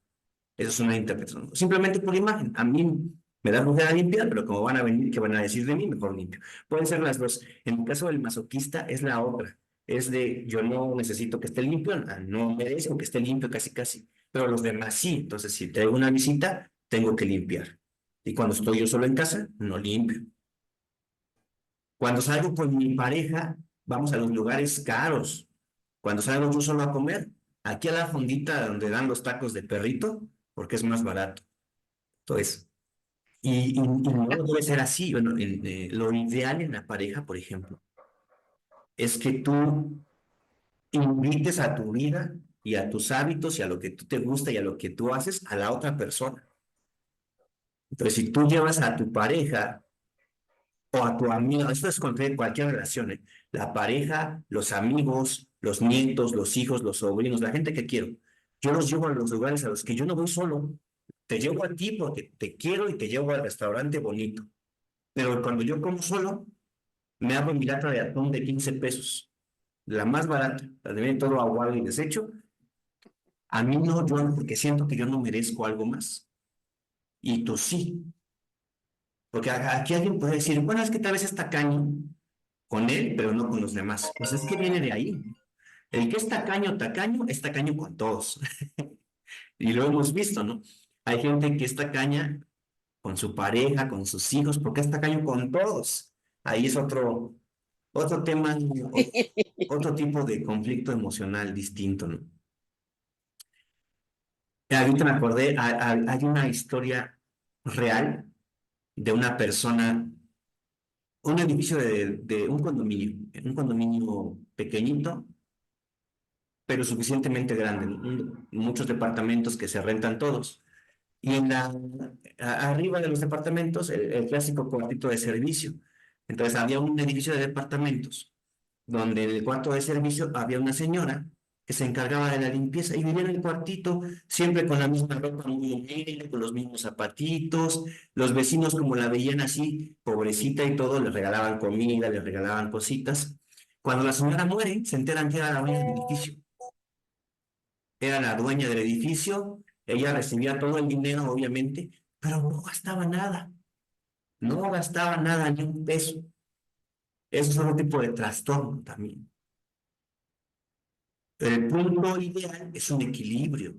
Eso es una interpretación. Simplemente por imagen. A mí me da flojera limpiar, pero como van a venir, ¿qué van a decir de mí? Mejor limpio. Pueden ser las dos. En el caso del masoquista es la otra. Es de yo no necesito que esté limpio, no merezco que esté limpio casi casi, pero los demás sí. Entonces, si traigo una visita, tengo que limpiar. Y cuando estoy yo solo en casa, no limpio. Cuando salgo con mi pareja, vamos a los lugares caros. Cuando salgo yo solo a comer, aquí a la fondita donde dan los tacos de perrito, porque es más barato. Entonces, y no debe ser así. Bueno, lo ideal en la pareja, por ejemplo, es que tú invites a tu vida y a tus hábitos y a lo que tú te gusta y a lo que tú haces a la otra persona. Entonces, si tú llevas a tu pareja o o a tu amigo, esto es con cualquier relación, ¿eh? La pareja, los amigos, los nietos, los hijos, los sobrinos, la gente que quiero. Yo los llevo a los lugares a los que yo no voy solo. Te llevo a ti porque te quiero y te llevo al restaurante bonito. Pero cuando yo como solo, me hago mi lata de atún de 15 pesos, la más barata, la de viene todo aguado y deshecho. A mí no, yo no, porque siento que yo no merezco algo más. Y tú sí. Porque aquí alguien puede decir, bueno, es que tal vez es tacaño con él, pero no con los demás. Pues es que viene de ahí. El que es tacaño con todos. Y lo hemos visto, ¿no? Hay gente que es tacaña con su pareja, con sus hijos, porque es tacaño con todos. Ahí es otro tema, otro tipo de conflicto emocional distinto, ¿no? Ahorita me acordé, hay una historia real de una persona, un edificio de un condominio pequeñito, pero suficientemente grande, ¿no? Muchos departamentos que se rentan todos. Y arriba de los departamentos, el clásico cuartito de servicio. Entonces había un edificio de departamentos donde en el cuarto de servicio había una señora que se encargaba de la limpieza y vivía en el cuartito siempre con la misma ropa muy humilde, con los mismos zapatitos. Los vecinos, como la veían así, pobrecita y todo, le regalaban comida, le regalaban cositas. Cuando la señora muere, se enteran que era la dueña del edificio. Era la dueña del edificio, ella recibía todo el dinero, obviamente, pero no gastaba nada, no gastaba nada, ni un peso. Eso es otro tipo de trastorno también. El punto ideal es un equilibrio,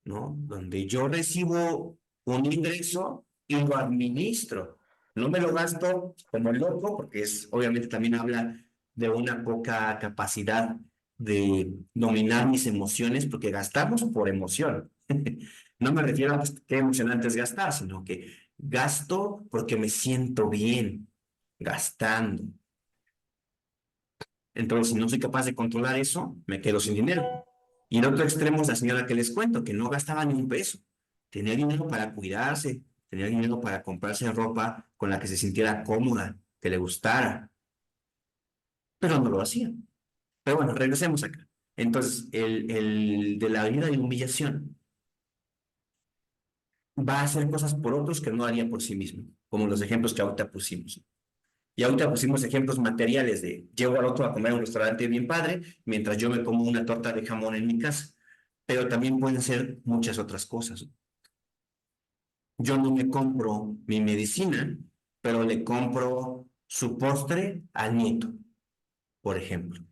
¿no? Donde yo recibo un ingreso y lo administro. No me lo gasto como loco, porque obviamente también habla de una poca capacidad de dominar mis emociones, porque gastamos por emoción. No me refiero a qué emocionante es gastar, sino que gasto porque me siento bien gastando. Entonces, si no soy capaz de controlar eso, me quedo sin dinero. Y el otro extremo es la señora que les cuento, que no gastaba ni un peso. Tenía dinero para cuidarse, tenía dinero para comprarse ropa con la que se sintiera cómoda, que le gustara, pero no lo hacía. Pero bueno, regresemos acá. Entonces, el de la herida de humillación va a hacer cosas por otros que no haría por sí mismo, como los ejemplos que ahorita pusimos. Y ahorita pusimos ejemplos materiales de llevo al otro a comer a un restaurante bien padre, mientras yo me como una torta de jamón en mi casa. Pero también pueden ser muchas otras cosas. Yo no me compro mi medicina, pero le compro su postre al nieto, por ejemplo.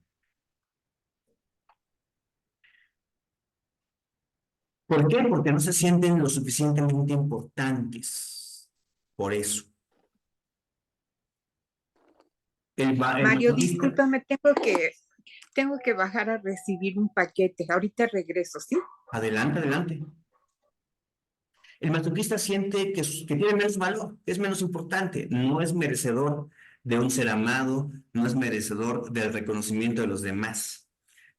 ¿Por qué? Porque no se sienten lo suficientemente importantes. Por eso. El Mario, masoquista, discúlpame, tengo que bajar a recibir un paquete. Ahorita regreso, ¿sí? adelante, adelante. El masoquista siente que tiene menos valor, es menos importante, no es merecedor de un ser amado, no es merecedor del reconocimiento de los demás.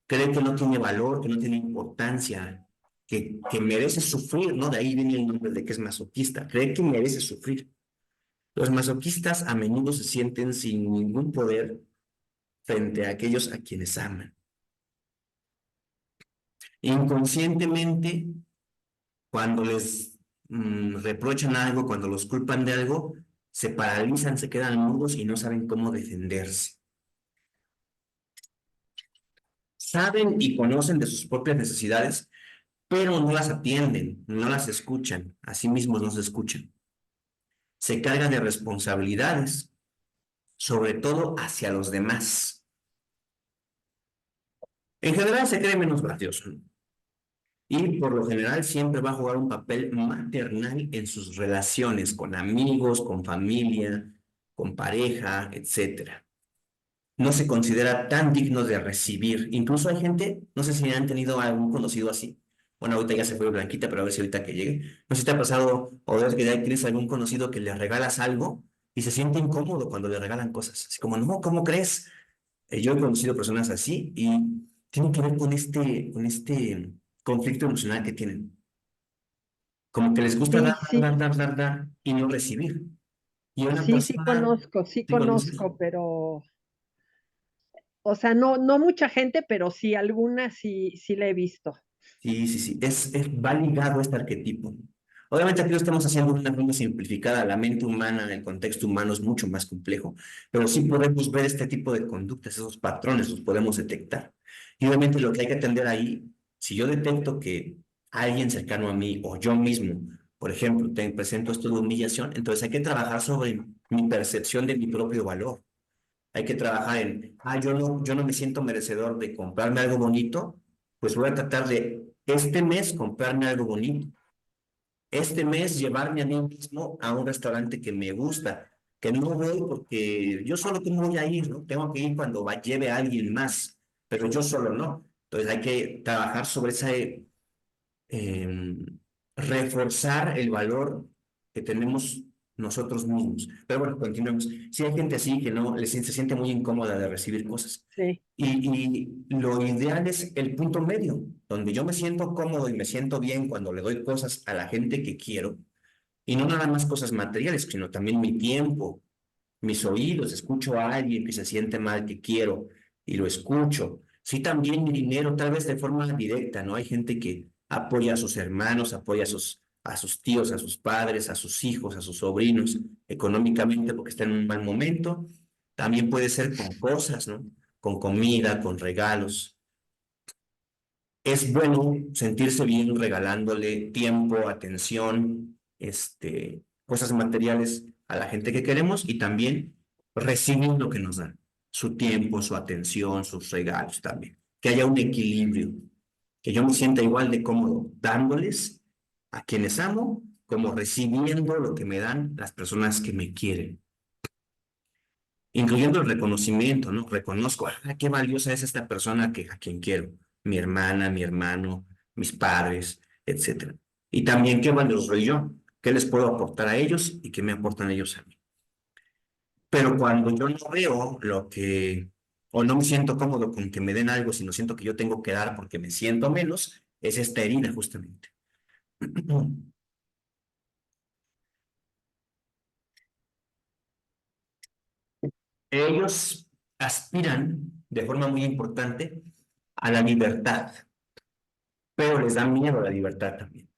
Cree que no tiene valor, que no tiene importancia, que merece sufrir, ¿no? De ahí viene el nombre de que es masoquista. Cree que merece sufrir. Los masoquistas a menudo se sienten sin ningún poder frente a aquellos a quienes aman. Inconscientemente, cuando les reprochan algo, cuando los culpan de algo, se paralizan, se quedan mudos y no saben cómo defenderse. Saben y conocen de sus propias necesidades, pero no las atienden, no las escuchan, a sí mismos no se escuchan. Se cargan de responsabilidades, sobre todo hacia los demás. En general se cree menos gracioso, ¿no? Y por lo general siempre va a jugar un papel maternal en sus relaciones con amigos, con familia, con pareja, etcétera. No se considera tan digno de recibir. Incluso hay gente, no sé si han tenido algún conocido así. Bueno, ahorita ya se fue Blanquita, pero a ver si ahorita que llegue. No sé si te ha pasado o ves que ya tienes algún conocido que le regalas algo y se siente incómodo cuando le regalan cosas. Así como, no, ¿cómo crees? Yo he conocido personas así y tienen que ver con este conflicto emocional que tienen. Como que les gusta Sí, dar, sí. dar, dar, dar, dar y no recibir. Y una Sí, sí persona, conozco, sí ¿sí conoces? conozco, pero, o sea, no mucha gente, pero sí algunas sí la he visto. Sí, sí, sí, va ligado a este arquetipo. Obviamente aquí lo estamos haciendo de una forma simplificada, la mente humana en el contexto humano es mucho más complejo, pero sí podemos ver este tipo de conductas, esos patrones, los podemos detectar. Y obviamente lo que hay que atender ahí, si yo detecto que alguien cercano a mí o yo mismo, por ejemplo, te presento esto de humillación, entonces hay que trabajar sobre mi percepción de mi propio valor. Hay que trabajar en, yo no me siento merecedor de comprarme algo bonito, pues voy a tratar de este mes comprarme algo bonito. Este mes llevarme a mí mismo a un restaurante que me gusta, que no voy porque yo solo que no voy a ir, ¿no? Tengo que ir cuando lleve a alguien más, pero yo solo no. Entonces hay que trabajar sobre esa eh, reforzar el valor que tenemos nosotros mismos. Pero bueno, continuemos. Si hay gente así que no se siente muy incómoda de recibir cosas. Sí, Y lo ideal es el punto medio, donde yo me siento cómodo y me siento bien cuando le doy cosas a la gente que quiero, y no nada más cosas materiales, sino también mi tiempo, mis oídos, escucho a alguien que se siente mal, que quiero, y lo escucho. Sí, también mi dinero, tal vez de forma directa, ¿no? Hay gente que apoya a sus hermanos, apoya a sus tíos, a sus padres, a sus hijos, a sus sobrinos, económicamente porque está en un mal momento. También puede ser con cosas, ¿no? Con comida, con regalos. Es bueno sentirse bien regalándole tiempo, atención, cosas materiales a la gente que queremos y también recibir lo que nos dan, su tiempo, su atención, sus regalos también. Que haya un equilibrio, que yo me sienta igual de cómodo dándoles a quienes amo como recibiendo lo que me dan las personas que me quieren, incluyendo el reconocimiento, ¿no? Reconozco, qué valiosa es esta persona a quien quiero, mi hermana, mi hermano, mis padres, etcétera. Y también qué valioso soy yo, qué les puedo aportar a ellos y qué me aportan ellos a mí. Pero cuando yo no veo o no me siento cómodo con que me den algo, sino siento que yo tengo que dar porque me siento menos, es esta herida justamente. Ellos aspiran de forma muy importante a la libertad, pero les da miedo la libertad también.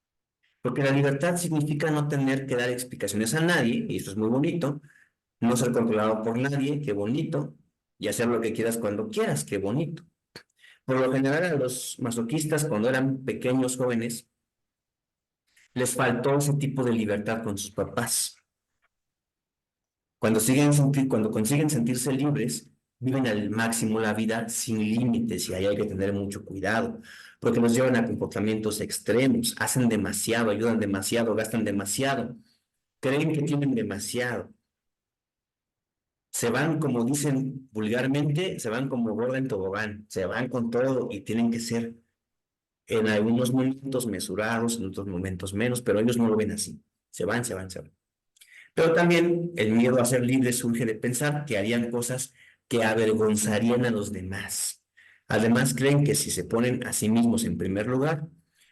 Porque la libertad significa no tener que dar explicaciones a nadie, y eso es muy bonito, no ser controlado por nadie, qué bonito, y hacer lo que quieras cuando quieras, qué bonito. Por lo general a los masoquistas, cuando eran pequeños jóvenes, les faltó ese tipo de libertad con sus papás. Cuando consiguen sentirse libres, viven al máximo la vida sin límites y ahí hay que tener mucho cuidado, porque los llevan a comportamientos extremos, hacen demasiado, ayudan demasiado, gastan demasiado, creen que tienen demasiado. Se van, como dicen vulgarmente, se van como gorda en tobogán, se van con todo y tienen que ser en algunos momentos mesurados, en otros momentos menos, pero ellos no lo ven así. Se van, se van, se van. Pero también el miedo a ser libre surge de pensar que harían cosas que avergonzarían a los demás. Además, creen que si se ponen a sí mismos en primer lugar,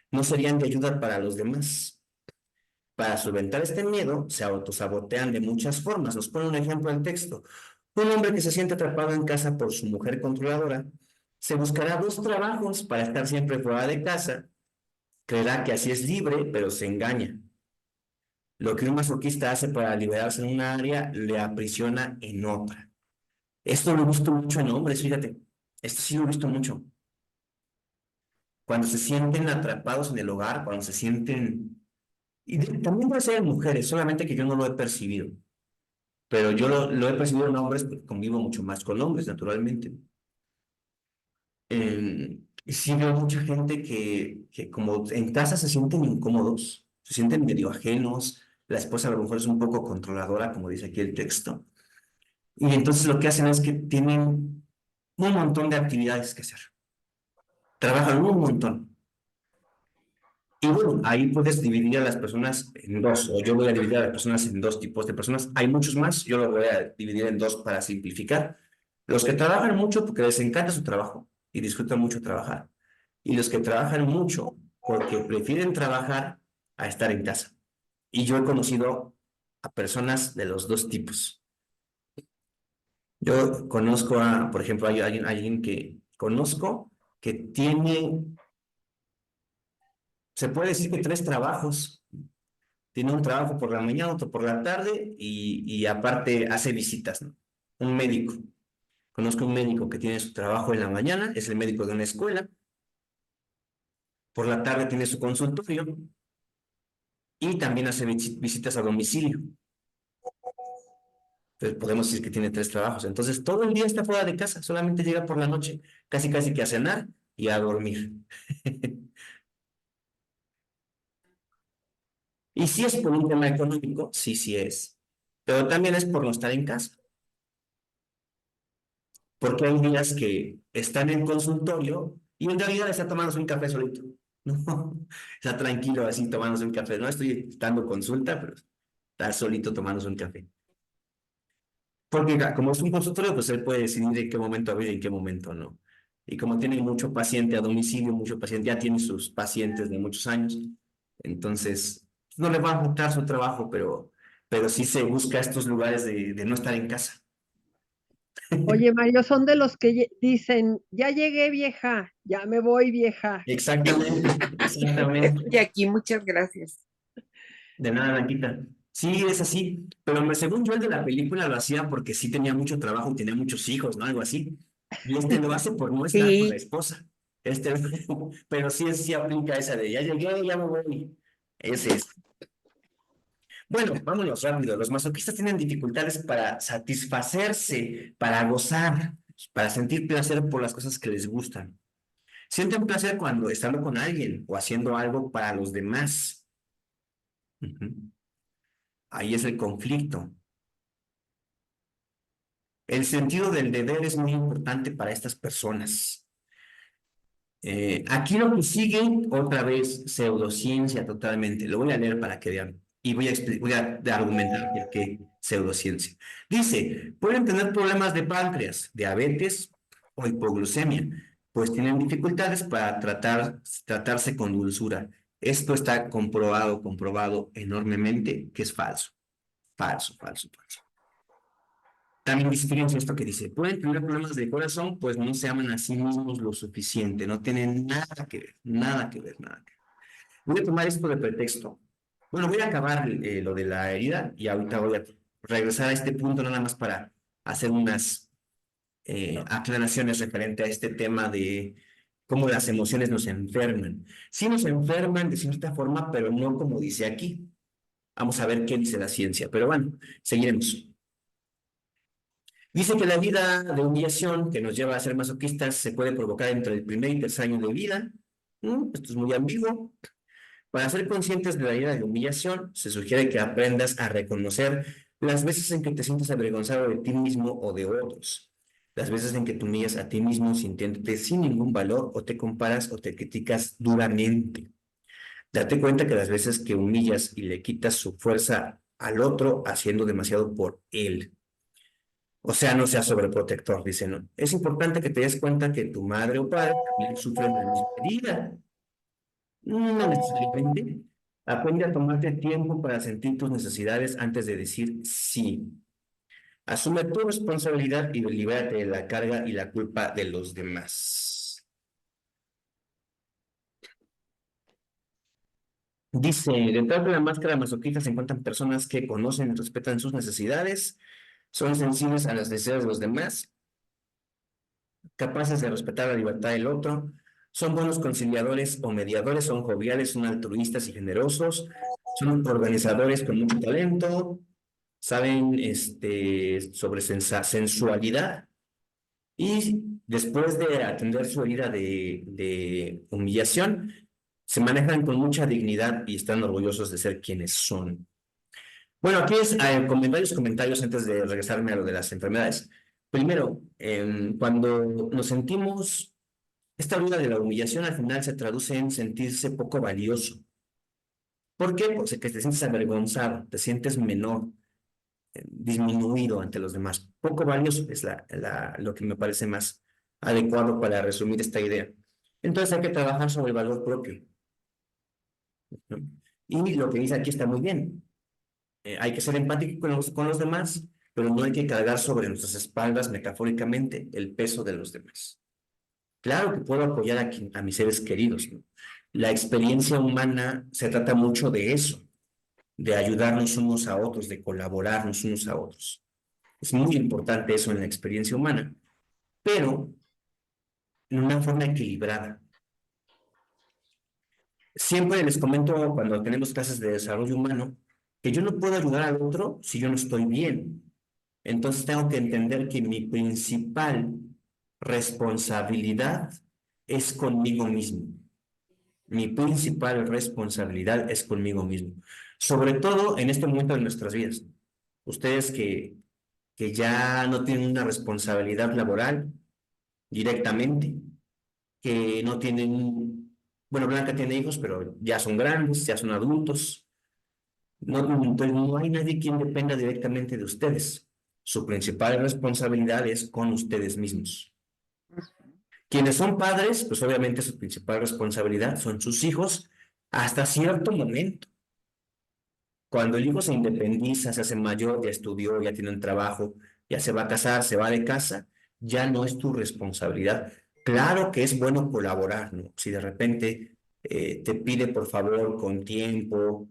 no serían de ayuda para los demás. Para solventar este miedo, se autosabotean de muchas formas. Nos pone un ejemplo el texto. Un hombre que se siente atrapado en casa por su mujer controladora, se buscará dos trabajos para estar siempre fuera de casa, creerá que así es libre, pero se engaña. Lo que un masoquista hace para liberarse en una área, le aprisiona en otra. Esto lo he visto mucho en hombres, fíjate. Esto sí lo he visto mucho. Cuando se sienten atrapados en el hogar, cuando se sienten... también puede ser en mujeres, solamente que yo no lo he percibido. Pero yo lo he percibido en hombres, porque convivo mucho más con hombres, naturalmente. Y sí veo mucha gente que como en casa se sienten incómodos, se sienten medio ajenos, la esposa a lo mejor es un poco controladora, como dice aquí el texto, y entonces lo que hacen es que tienen un montón de actividades que hacer, trabajan un montón. Y bueno, ahí puedes dividir a las personas en dos, o yo voy a dividir a las personas en dos tipos de personas. Hay muchos más, yo lo voy a dividir en dos para simplificar. Los que trabajan mucho porque les encanta su trabajo y disfrutan mucho trabajar. Y los que trabajan mucho porque prefieren trabajar a estar en casa. Y yo he conocido a personas de los dos tipos. Yo conozco por ejemplo, hay alguien que conozco que tiene, se puede decir que 3 trabajos. Tiene un trabajo por la mañana, otro por la tarde y aparte hace visitas, ¿no? Un médico. Conozco un médico que tiene su trabajo en la mañana, es el médico de una escuela. Por la tarde tiene su consultorio y también hace visitas a domicilio. Entonces podemos decir que tiene 3 trabajos. Entonces todo el día está fuera de casa, solamente llega por la noche, casi casi que a cenar y a dormir. Y si es por un tema económico, sí, sí es. Pero también es por no estar en casa. Porque hay días que están en consultorio y en realidad está tomándose un café solito. No, está tranquilo así tomándose un café. No estoy dando consulta, pero está solito tomándose un café. Porque como es un consultorio, pues él puede decidir en qué momento abrir y en qué momento no. Y como tiene mucho paciente a domicilio, mucho paciente, ya tiene sus pacientes de muchos años, entonces no le va a afectar su trabajo, pero sí se busca estos lugares de no estar en casa. Oye, Mario, son de los que dicen, ya llegué vieja, ya me voy vieja. Exactamente, exactamente. Y aquí, muchas gracias. De nada, Blanquita. Sí, es así, pero según yo el de la película lo hacía porque sí tenía mucho trabajo y tenía muchos hijos, ¿no? Algo así. Y este lo hace por no estar con la Sí, esposa. Este, pero sí, sí aplica esa de ya llegué, ya me voy. Ese es. Bueno, vámonos rápido. Los masoquistas tienen dificultades para satisfacerse, para gozar, para sentir placer por las cosas que les gustan. Sienten placer cuando estando con alguien o haciendo algo para los demás. Ujú. Ahí es el conflicto. El sentido del deber es muy importante para estas personas. Aquí lo que sigue, otra vez, pseudociencia totalmente. Lo voy a leer para que vean. Y voy a argumentar por qué pseudociencia. Dice, pueden tener problemas de páncreas, diabetes o hipoglucemia, pues tienen dificultades para tratarse con dulzura. Esto está comprobado enormemente que es falso. Falso, falso, falso. También diferencia esto que dice, pueden tener problemas de corazón, pues no se aman a sí mismos lo suficiente, no tienen nada que ver, nada que ver, nada que ver. Voy a tomar esto de pretexto. Bueno, voy a acabar lo de la herida y ahorita voy a regresar a este punto nada más para hacer unas aclaraciones referente a este tema de cómo las emociones nos enferman. Sí nos enferman de cierta forma, pero no como dice aquí. Vamos a ver qué dice la ciencia, pero bueno, seguiremos. Dice que la vida de humillación que nos lleva a ser masoquistas se puede provocar entre el primer y tercer año de vida. Esto es muy ambiguo. Para ser conscientes de la vida de humillación, se sugiere que aprendas a reconocer las veces en que te sientes avergonzado de ti mismo o de otros. Las veces en que te humillas a ti mismo sintiéndote sin ningún valor o te comparas o te criticas duramente. Date cuenta que las veces que humillas y le quitas su fuerza al otro haciendo demasiado por él. O sea, no seas sobreprotector, dice, ¿no? Es importante que te des cuenta que tu madre o padre también sufren la misma herida. No necesariamente. Aprende a tomarte tiempo para sentir tus necesidades antes de decir sí. Asume tu responsabilidad y libérate de la carga y la culpa de los demás. Dice, detrás de la máscara masoquista se encuentran personas que conocen y respetan sus necesidades, son sensibles a las necesidades de los demás, capaces de respetar la libertad del otro, son buenos conciliadores o mediadores, son joviales, son altruistas y generosos, son organizadores con mucho talento, saben sobre sensualidad y después de atender su herida de humillación, se manejan con mucha dignidad y están orgullosos de ser quienes son. Bueno, aquí es con varios comentarios antes de regresarme a lo de las enfermedades. Primero, cuando nos sentimos, esta vida de la humillación al final se traduce en sentirse poco valioso. ¿Por qué? Porque te sientes avergonzado, te sientes menor, disminuido ante los demás. Poco valioso es lo que me parece más adecuado para resumir esta idea. Entonces hay que trabajar sobre el valor propio, ¿no? Y lo que dice aquí está muy bien. Hay que ser empático con los demás, pero no hay que cargar sobre nuestras espaldas, metafóricamente, el peso de los demás. Claro que puedo apoyar a mis seres queridos, ¿no? La experiencia humana se trata mucho de eso, de ayudarnos unos a otros, de colaborarnos unos a otros. Es muy importante eso en la experiencia humana, pero en una forma equilibrada. Siempre les comento cuando tenemos clases de desarrollo humano que yo no puedo ayudar al otro si yo no estoy bien. Entonces tengo que entender que mi principal responsabilidad es conmigo mismo. Mi principal responsabilidad es conmigo mismo. Sobre todo en este momento de nuestras vidas. Ustedes que ya no tienen una responsabilidad laboral directamente, que no tienen, bueno, Blanca tiene hijos, pero ya son grandes, ya son adultos. No, entonces no hay nadie quien dependa directamente de ustedes. Su principal responsabilidad es con ustedes mismos. Quienes son padres, pues obviamente su principal responsabilidad son sus hijos hasta cierto momento. Cuando el hijo se independiza, se hace mayor, ya estudió, ya tiene un trabajo, ya se va a casar, se va de casa, ya no es tu responsabilidad. Claro que es bueno colaborar, ¿no? Si de repente te pide por favor con tiempo,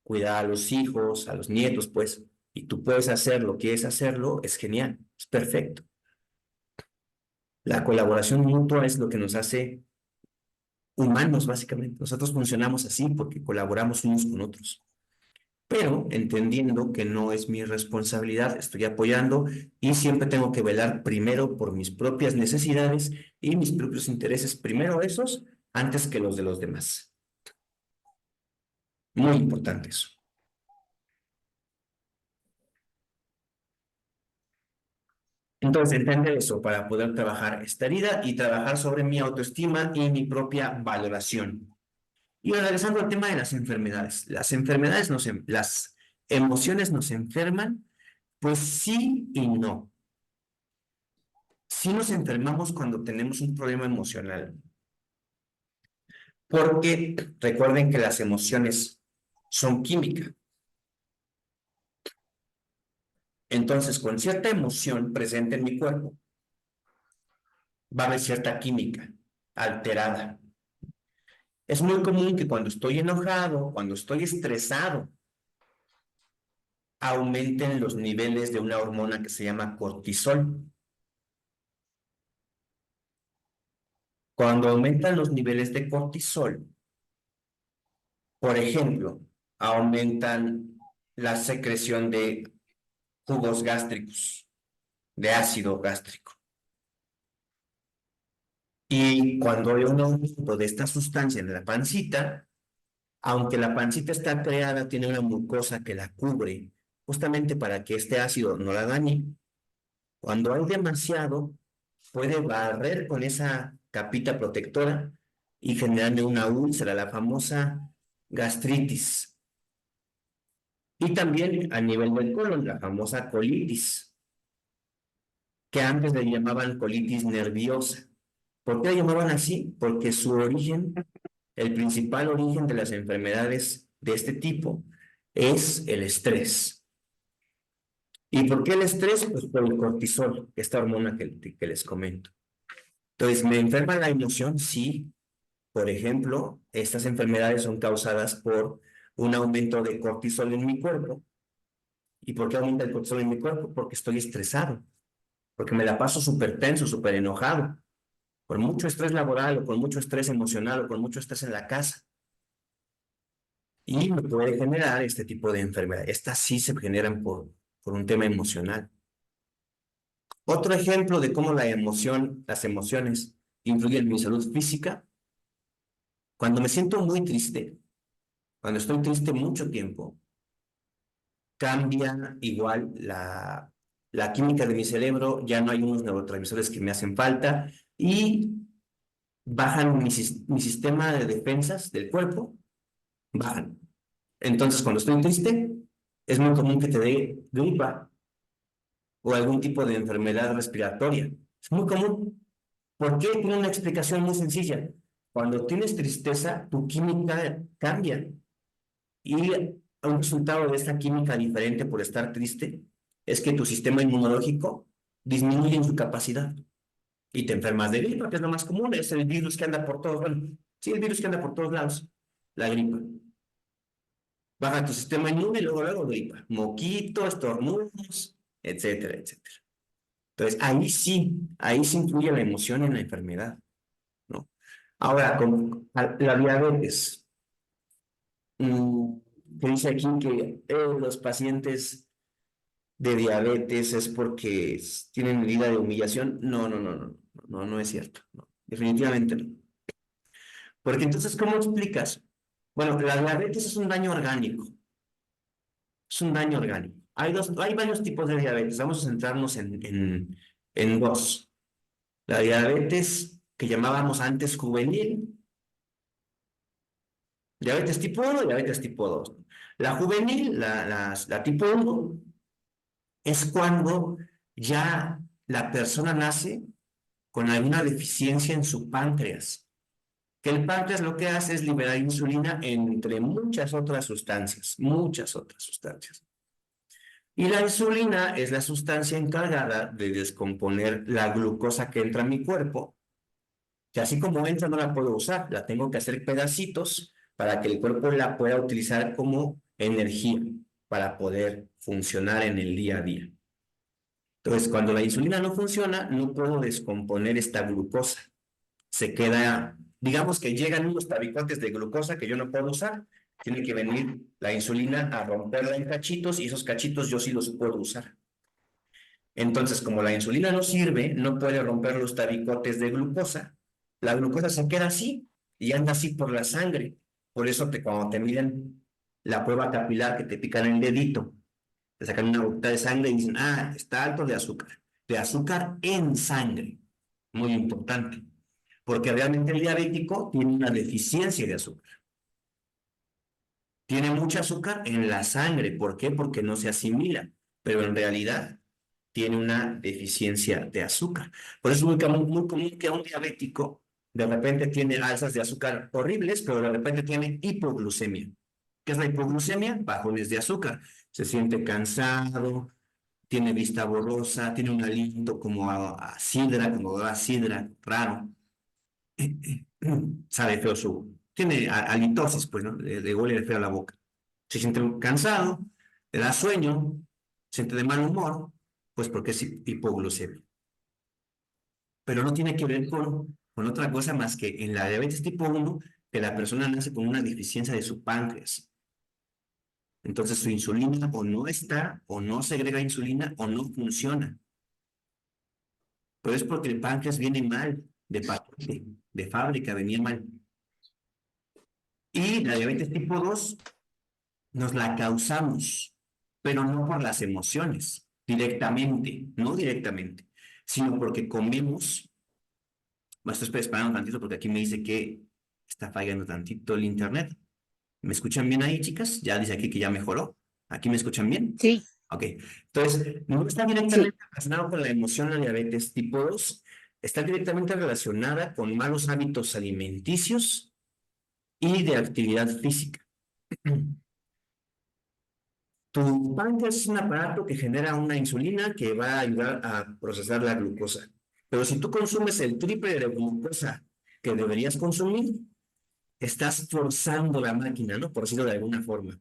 cuidar a los hijos, a los nietos, pues, y tú puedes hacerlo, quieres hacerlo, es genial, es perfecto. La colaboración mutua es lo que nos hace humanos, básicamente. Nosotros funcionamos así porque colaboramos unos con otros. Pero entendiendo que no es mi responsabilidad, estoy apoyando y siempre tengo que velar primero por mis propias necesidades y mis propios intereses, primero esos, antes que los de los demás. Muy importante eso. Entonces, entender eso para poder trabajar esta herida y trabajar sobre mi autoestima y mi propia valoración. Y regresando al tema de las enfermedades. Las enfermedades las emociones nos enferman, pues sí y no. Sí nos enfermamos cuando tenemos un problema emocional, porque recuerden que las emociones son química. Entonces, con cierta emoción presente en mi cuerpo, va a haber cierta química alterada. Es muy común que cuando estoy enojado, cuando estoy estresado, aumenten los niveles de una hormona que se llama cortisol. Cuando aumentan los niveles de cortisol, por ejemplo, aumentan la secreción de jugos gástricos, de ácido gástrico. Y cuando hay un aumento de esta sustancia en la pancita, aunque la pancita está creada, tiene una mucosa que la cubre, justamente para que este ácido no la dañe. Cuando hay demasiado, puede barrer con esa capita protectora y generarme una úlcera, la famosa gastritis. Y también a nivel del colon, la famosa colitis, que antes le llamaban colitis nerviosa. ¿Por qué la llamaban así? Porque su origen, el principal origen de las enfermedades de este tipo es el estrés. ¿Y por qué el estrés? Pues por el cortisol, esta hormona que les comento. Entonces, ¿me enferma la emoción? Sí. Por ejemplo, estas enfermedades son causadas por un aumento de cortisol en mi cuerpo. ¿Y por qué aumenta el cortisol en mi cuerpo? Porque estoy estresado, porque me la paso súper tenso, súper enojado, por mucho estrés laboral o por mucho estrés emocional o por mucho estrés en la casa. Y me puede generar este tipo de enfermedad. Estas sí se generan por un tema emocional. Otro ejemplo de cómo las emociones influyen en mi salud física, cuando me siento muy triste, cuando estoy triste mucho tiempo, cambia igual la química de mi cerebro, ya no hay unos neurotransmisores que me hacen falta y bajan mi sistema de defensas del cuerpo, bajan. Entonces, cuando estoy triste, es muy común que te dé gripa o algún tipo de enfermedad respiratoria. Es muy común. ¿Por qué? Tiene una explicación muy sencilla. Cuando tienes tristeza, tu química cambia y un resultado de esta química diferente por estar triste es que tu sistema inmunológico disminuye en su capacidad y te enfermas de gripa, que es lo más común, es el virus que anda por todos, bueno, sí, el virus que anda por todos lados, la gripa. Baja tu sistema inmune y luego gripa, moquito, estornudos, etcétera, etcétera. Entonces, ahí sí influye la emoción en la enfermedad, ¿no? Ahora, con la diabetes, que dice aquí que los pacientes de diabetes es porque tienen herida de humillación. No es cierto, no, definitivamente no. Porque entonces, ¿cómo explicas? Bueno, la diabetes es un daño orgánico, es un daño orgánico. Hay varios tipos de diabetes, vamos a centrarnos en dos. La diabetes que llamábamos antes juvenil, diabetes tipo 1 y diabetes tipo 2. La juvenil, la tipo 1, es cuando ya la persona nace con alguna deficiencia en su páncreas. Que el páncreas lo que hace es liberar insulina entre muchas otras sustancias, muchas otras sustancias. Y la insulina es la sustancia encargada de descomponer la glucosa que entra a mi cuerpo, que así como entra no la puedo usar, la tengo que hacer pedacitos para que el cuerpo la pueda utilizar como energía para poder funcionar en el día a día. Entonces, cuando la insulina no funciona, no puedo descomponer esta glucosa. Se queda, digamos que llegan unos tabicotes de glucosa que yo no puedo usar. Tiene que venir la insulina a romperla en cachitos y esos cachitos yo sí los puedo usar. Entonces, como la insulina no sirve, no puede romper los tabicotes de glucosa. La glucosa se queda así y anda así por la sangre. Por eso cuando te miden la prueba capilar que te pican el dedito, te sacan una gotita de sangre y dicen, está alto de azúcar en sangre. Muy importante, porque realmente el diabético tiene una deficiencia de azúcar. Tiene mucho azúcar en la sangre. ¿Por qué? Porque no se asimila, pero en realidad tiene una deficiencia de azúcar. Por eso es muy común que un diabético de repente tiene alzas de azúcar horribles, pero de repente tiene hipoglucemia. ¿Qué es la hipoglucemia? Bajones de azúcar. Se siente cansado, tiene vista borrosa, tiene un aliento como a sidra, como a sidra, raro. Sabe feo tiene halitosis, pues, ¿no? Le huele feo la boca. Se siente cansado, le da sueño, se siente de mal humor, pues porque es hipoglucemia. Pero no tiene que ver con otra cosa más que en la diabetes tipo 1, que la persona nace con una deficiencia de su páncreas. Entonces su insulina o no está, o no segrega insulina, o no funciona. Pero es porque el páncreas viene mal, de paquete, de fábrica, venía mal. Y la diabetes tipo 2 nos la causamos, pero no por las emociones, directamente, no directamente, sino porque comemos. Me estoy esperando un tantito porque aquí me dice que está fallando tantito el internet. ¿Me escuchan bien ahí, chicas? Ya dice aquí que ya mejoró. ¿Aquí me escuchan bien? Sí, Ok. Entonces, no está directamente sí. relacionado con la emoción la diabetes tipo 2, está directamente relacionada con malos hábitos alimenticios y de actividad física. Tu páncreas es un aparato que genera una insulina que va a ayudar a procesar la glucosa. Pero si tú consumes el triple de glucosa que deberías consumir, estás forzando la máquina, ¿no? Por decirlo de alguna forma.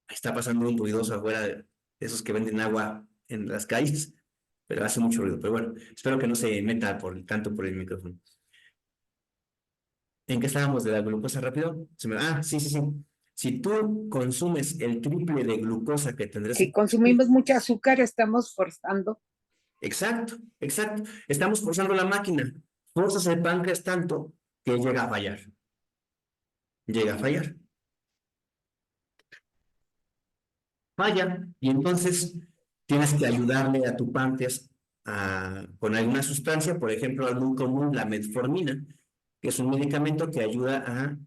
Está pasando un ruidoso afuera de esos que venden agua en las calles, pero hace mucho ruido. Pero bueno, espero que no se meta tanto por el micrófono. ¿En qué estábamos de la glucosa rápido? Sí. Si tú consumes el triple de glucosa que tendrás Si que consumir, consumimos mucho azúcar, estamos forzando. exacto. Estamos forzando la máquina. Forzas el páncreas tanto que llega a fallar. Llega a fallar. Falla. Y entonces tienes que ayudarle a tu páncreas con alguna sustancia, por ejemplo, algo común, la metformina, que es un medicamento que ayuda a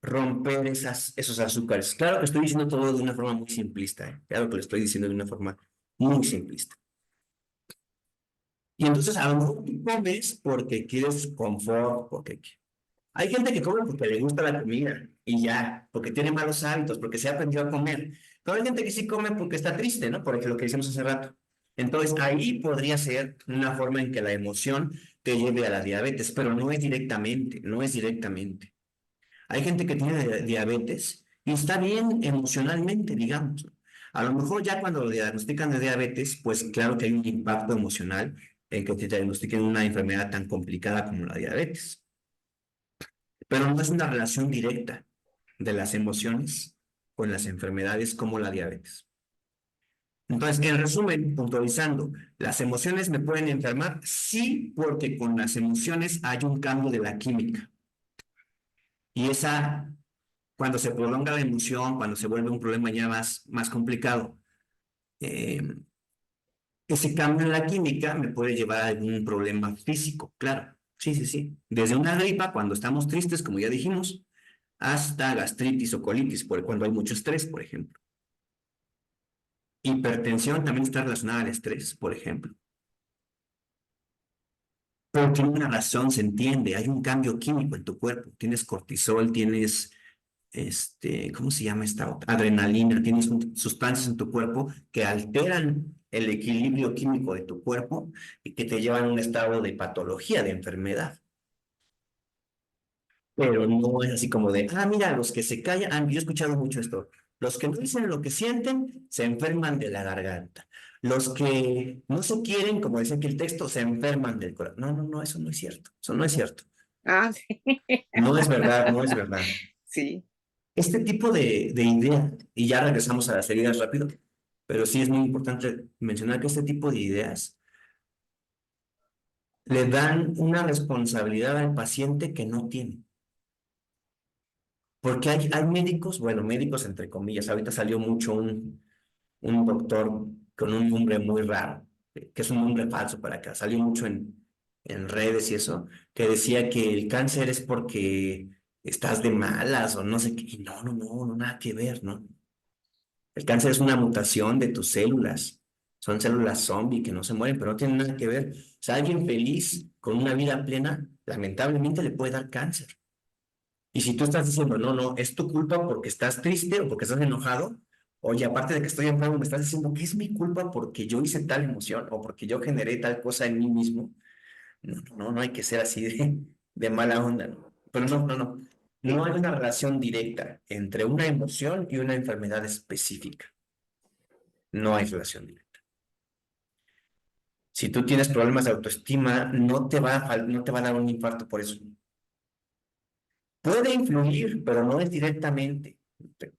romper esos azúcares. Claro que estoy diciendo todo de una forma muy simplista, ¿eh? Claro que lo estoy diciendo de una forma muy simplista. Y entonces a lo mejor tú comes porque quieres confort, hay gente que come porque le gusta la comida y ya, porque tiene malos hábitos, porque se ha aprendido a comer. Pero hay gente que sí come porque está triste, ¿no? Por lo que decíamos hace rato. Entonces, ahí podría ser una forma en que la emoción te lleve a la diabetes, pero no es directamente, no es directamente. Hay gente que tiene diabetes y está bien emocionalmente, digamos. A lo mejor ya cuando lo diagnostican de diabetes, pues claro que hay un impacto emocional en que te diagnostiquen una enfermedad tan complicada como la diabetes. Pero no es una relación directa de las emociones con las enfermedades como la diabetes. Entonces, en resumen, puntualizando, ¿las emociones me pueden enfermar? Sí, porque con las emociones hay un cambio de la química. Y esa, cuando se prolonga la emoción, cuando se vuelve un problema ya más complicado, eh, ese cambio en la química me puede llevar a algún problema físico, claro. Sí, sí, sí. Desde una gripa, cuando estamos tristes, como ya dijimos, hasta gastritis o colitis, cuando hay mucho estrés, por ejemplo. Hipertensión también está relacionada al estrés, por ejemplo. Pero tiene una razón, se entiende, hay un cambio químico en tu cuerpo. Tienes cortisol, tienes, ¿cómo se llama esta otra? Adrenalina, tienes sustancias en tu cuerpo que alteran el equilibrio químico de tu cuerpo y que te llevan a un estado de patología, de enfermedad. Pero no es así como de, mira, los que se callan, yo he escuchado mucho esto, los que no dicen lo que sienten se enferman de la garganta. Los que no se quieren, como dice aquí el texto, se enferman del corazón. No, no, no, eso no es cierto. Eso no es cierto. Ah, sí. No es verdad, no es verdad. Sí. Este tipo de idea, y ya regresamos a las heridas rápido, pero sí es muy importante mencionar que este tipo de ideas le dan una responsabilidad al paciente que no tiene. Porque hay médicos, bueno, médicos entre comillas, ahorita salió mucho un doctor con un nombre muy raro, que es un nombre falso para acá, salió mucho en redes y eso, que decía que el cáncer es porque estás de malas o no sé qué, y no, no, no, no, nada que ver, ¿no? El cáncer es una mutación de tus células, son células zombie que no se mueren, pero no tienen nada que ver. O sea, alguien feliz, con una vida plena, lamentablemente le puede dar cáncer. Y si tú estás diciendo, no, no, es tu culpa porque estás triste o porque estás enojado, oye, aparte de que estoy enfermo, me estás diciendo que es mi culpa porque yo hice tal emoción o porque yo generé tal cosa en mí mismo. No, no, no hay que ser así de mala onda, ¿no? Pero no, no, no. No hay una relación directa entre una emoción y una enfermedad específica. No hay relación directa. Si tú tienes problemas de autoestima, no te va a dar un infarto por eso. Puede influir, pero no es directamente,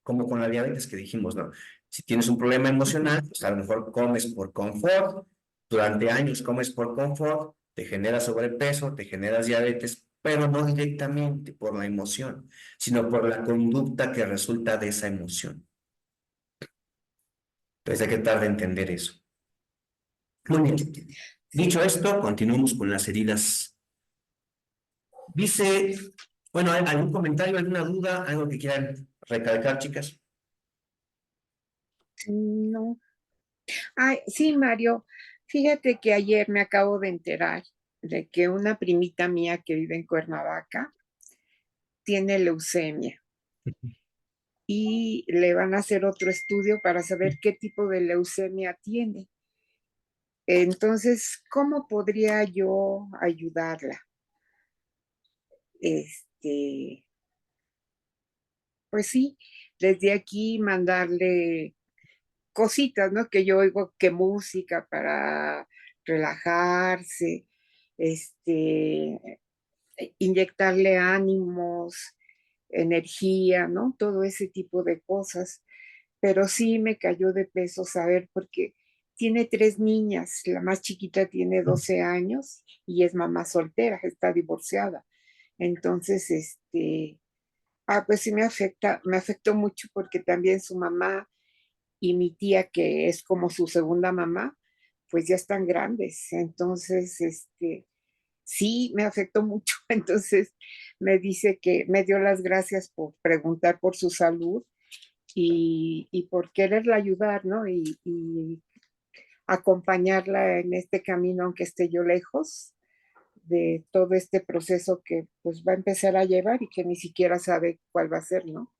como con la diabetes que dijimos, ¿no? Si tienes un problema emocional, pues a lo mejor comes por confort, durante años comes por confort, te genera sobrepeso, te generas diabetes, pero no directamente por la emoción, sino por la conducta que resulta de esa emoción. Entonces hay que tratar de entender eso. Muy bien. Dicho Sí. esto, continuamos con las heridas. Dice, bueno, ¿algún comentario, alguna duda, algo que quieran recalcar, chicas? No. Ay, sí, Mario. Fíjate que ayer me acabo de enterar de que una primita mía que vive en Cuernavaca tiene leucemia y le van a hacer otro estudio para saber qué tipo de leucemia tiene. Entonces, ¿cómo podría yo ayudarla? Este, pues sí, desde aquí mandarle cositas, ¿no? Que yo oigo que música para relajarse, este, inyectarle ánimos, energía, ¿no? Todo ese tipo de cosas. Pero sí me cayó de peso saber porque tiene 3 niñas, la más chiquita tiene 12 años y es mamá soltera, está divorciada. Entonces, pues sí me afectó mucho porque también su mamá y mi tía, que es como su segunda mamá, pues ya están grandes. Entonces, sí, me afectó mucho. Entonces, me dice que me dio las gracias por preguntar por su salud y por quererla ayudar, ¿no? Y acompañarla en este camino, aunque esté yo lejos, de todo este proceso que pues va a empezar a llevar y que ni siquiera sabe cuál va a ser, ¿no?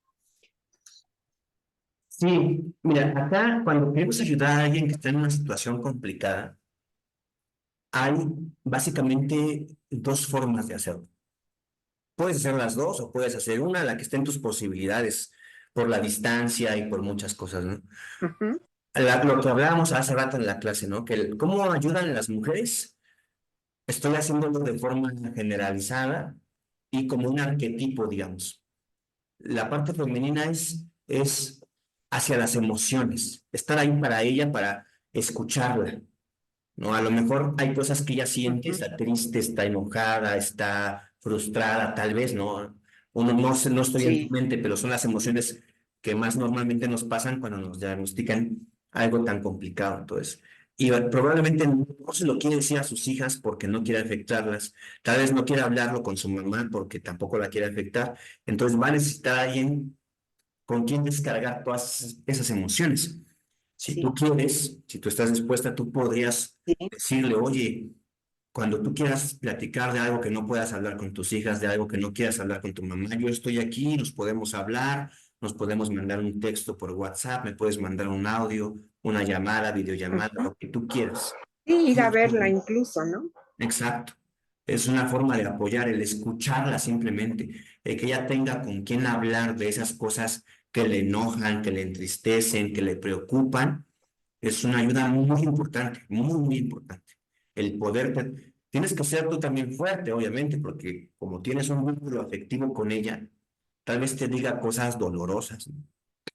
Sí, mira, acá cuando queremos ayudar a alguien que está en una situación complicada, hay básicamente dos formas de hacerlo. Puedes hacer las dos o puedes hacer una, la que esté en tus posibilidades, por la distancia y por muchas cosas, ¿no? Ujú, Lo que hablábamos hace rato en la clase, ¿no? Que cómo ayudan las mujeres, estoy haciéndolo de forma generalizada y como un arquetipo, digamos. La parte femenina es hacia las emociones, estar ahí para ella, para escucharla, ¿no? A lo mejor hay cosas que ella siente, ujú. está triste, está enojada, está frustrada, tal vez, ¿no? Uno no estoy en su Sí, mente, pero son las emociones que más normalmente nos pasan cuando nos diagnostican algo tan complicado. Entonces, y probablemente no se lo quiere decir a sus hijas porque no quiere afectarlas, tal vez no quiere hablarlo con su mamá porque tampoco la quiere afectar. Entonces va a necesitar a alguien con quien descargar todas esas emociones. Si tú sí, quieres, si tú estás dispuesta, tú podrías sí. decirle, oye, cuando tú quieras platicar de algo que no puedas hablar con tus hijas, de algo que no quieras hablar con tu mamá, yo estoy aquí, nos podemos hablar, nos podemos mandar un texto por WhatsApp, me puedes mandar un audio, una llamada, videollamada, Ujú. lo que tú quieras. Sí, ir a verla incluso, ¿no? Exacto. Es una forma de apoyar, el escucharla simplemente, el que ella tenga con quien hablar de esas cosas que le enojan, que le entristecen, que le preocupan, es una ayuda muy importante, muy, muy importante. El poder, tienes que ser tú también fuerte, obviamente, porque como tienes un vínculo afectivo con ella, tal vez te diga cosas dolorosas, ¿no?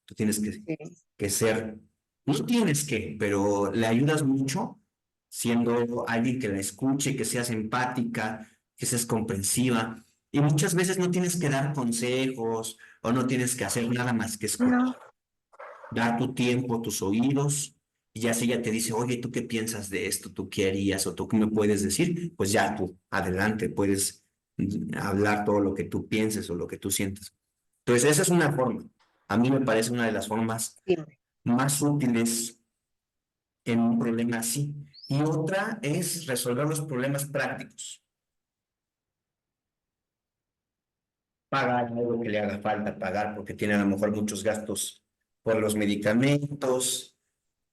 Tú tienes Sí, que ser, no tienes que, pero le ayudas mucho siendo alguien que la escuche, que seas empática, que seas comprensiva. Y muchas veces no tienes que dar consejos o no tienes que hacer nada más que escuchar, no, dar tu tiempo, tus oídos. Y ya si ella te dice, oye, ¿tú qué piensas de esto? ¿Tú qué harías? ¿O tú qué me puedes decir? Pues ya tú, adelante, puedes hablar todo lo que tú pienses o lo que tú sientes. Entonces, esa es una forma. A mí me parece una de las formas sí, más útiles en un problema así. Y otra es resolver los problemas prácticos. Pagar algo que le haga falta pagar porque tiene a lo mejor muchos gastos por los medicamentos,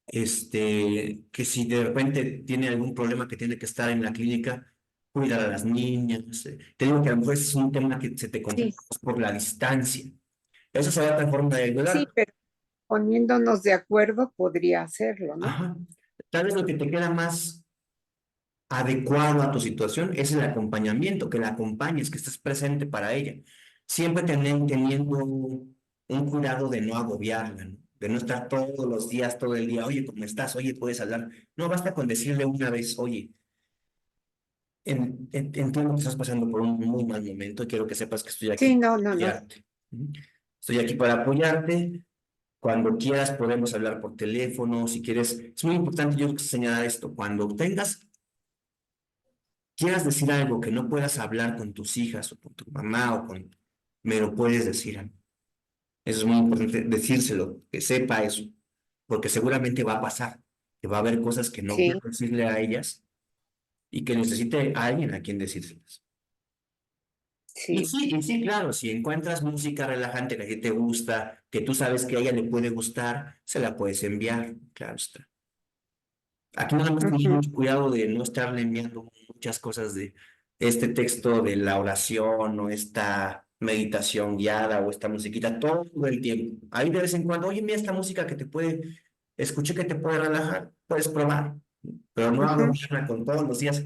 que si de repente tiene algún problema que tiene que estar en la clínica, cuidar a las niñas. Te digo que a lo mejor es un tema que se te sí, complica más por la distancia. Esa sería otra forma de sí, ayudar. pero poniéndonos de acuerdo podría hacerlo, ¿no? Ajá. Tal vez lo que te queda más adecuado a tu situación es el acompañamiento, que la acompañes, que estés presente para ella. Siempre teniendo un cuidado de no agobiarla, ¿no? De no estar todos los días, todo el día, oye, ¿cómo estás? Oye, ¿puedes hablar? No basta con decirle una vez, oye, entiendo que estás pasando por un muy mal momento y quiero que sepas que estoy aquí Sí, para no, no, no. apoyarte. ¿Mm? Estoy aquí para apoyarte. Cuando quieras podemos hablar por teléfono, si quieres. Es muy importante, yo creo que señalar esto. Cuando quieras decir algo que no puedas hablar con tus hijas o con tu mamá me lo puedes decir a mí. Eso es muy importante decírselo, que sepa eso, porque seguramente va a pasar, que va a haber cosas que no Sí, quiero decirle a ellas y que necesite a alguien a quien decírselas. sí. Y sí, claro, si encuentras música relajante que a ti te gusta, que tú sabes que a ella le puede gustar, se la puedes enviar, claro está. Aquí nada más tener Ujú. mucho cuidado de no estarle enviando muchas cosas de este texto de la oración o esta meditación guiada o esta musiquita todo el tiempo. Ahí de vez en cuando, oye, mira esta música que escuché que te puede relajar, puedes probar, pero no Ujú. abrumarla con todos los días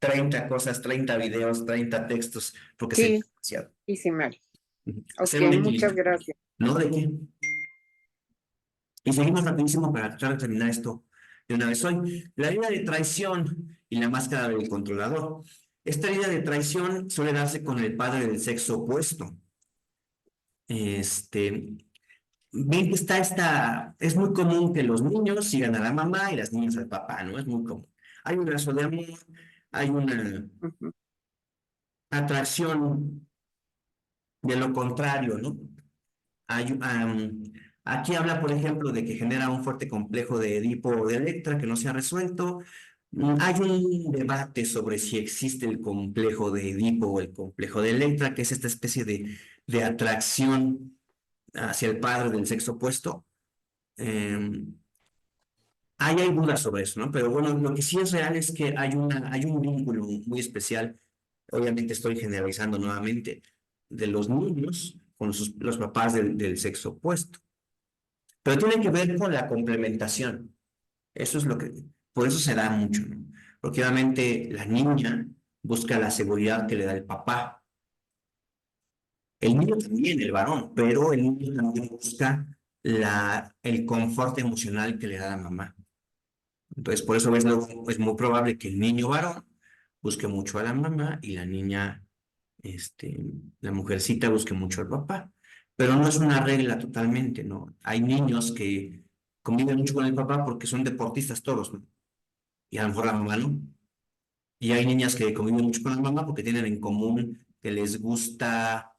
30 cosas, 30 videos, 30 textos, porque sería Sí, demasiado. sí, sí, Mari. Ok, Hacer un muchas equilibrio, gracias. ¿no? ¿De qué? Y seguimos rapidísimo para tratar de terminar esto de una vez hoy. La herida de traición y la máscara del controlador. Esta herida de traición suele darse con el padre del sexo opuesto. Este, ven que es muy común que los niños sigan a la mamá y las niñas al papá, ¿no? Es muy común. Hay un lazo de amor, hay una Ujú. atracción de lo contrario, ¿no? Hay, aquí habla, por ejemplo, de que genera un fuerte complejo de Edipo o de Electra que no se ha resuelto. Hay un debate sobre si existe el complejo de Edipo o el complejo de Electra, que es esta especie de atracción hacia el padre del sexo opuesto. Eh, hay dudas sobre eso, ¿no? Pero bueno, lo que sí es real es que hay un vínculo muy especial, obviamente estoy generalizando nuevamente, de los niños con los papás del sexo opuesto. Pero tiene que ver con la complementación. Eso es lo que, por eso se da mucho, ¿no? Porque obviamente la niña busca la seguridad que le da el papá. El niño también, el varón, pero el niño también busca el confort emocional que le da la mamá. Entonces, por eso es muy probable que el niño varón busque mucho a la mamá y la niña, la mujercita busque mucho al papá. Pero no es una regla totalmente, ¿no? Hay niños que conviven mucho con el papá porque son deportistas todos, ¿no? Y a lo mejor la mamá no. Y hay niñas que conviven mucho con la mamá porque tienen en común que les gusta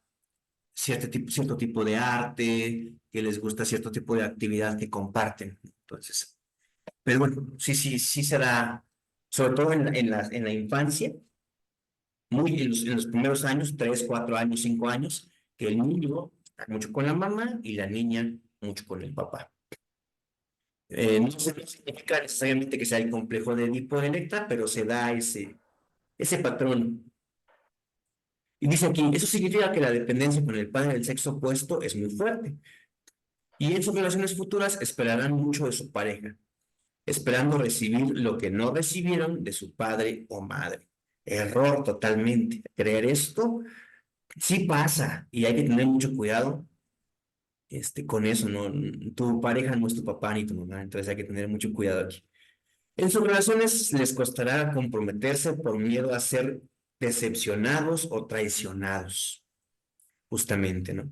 cierto tipo de arte, que les gusta cierto tipo de actividad que comparten. Entonces, pero bueno, sí será, sobre todo en la infancia, muy en los primeros años, 3, 4 años, 5 años, que el niño está mucho con la mamá y la niña mucho con el papá. No significa necesariamente que sea el complejo de Edipo de Electra, pero se da ese patrón. Y dice aquí, eso significa que la dependencia con el padre del sexo opuesto es muy fuerte. Y en sus relaciones futuras esperarán mucho de su pareja, esperando recibir lo que no recibieron de su padre o madre. Error totalmente. Creer esto sí pasa y hay que tener mucho cuidado con eso, ¿no? Tu pareja no es tu papá ni tu mamá, entonces hay que tener mucho cuidado aquí. En sus relaciones les costará comprometerse por miedo a ser decepcionados o traicionados, justamente, ¿no?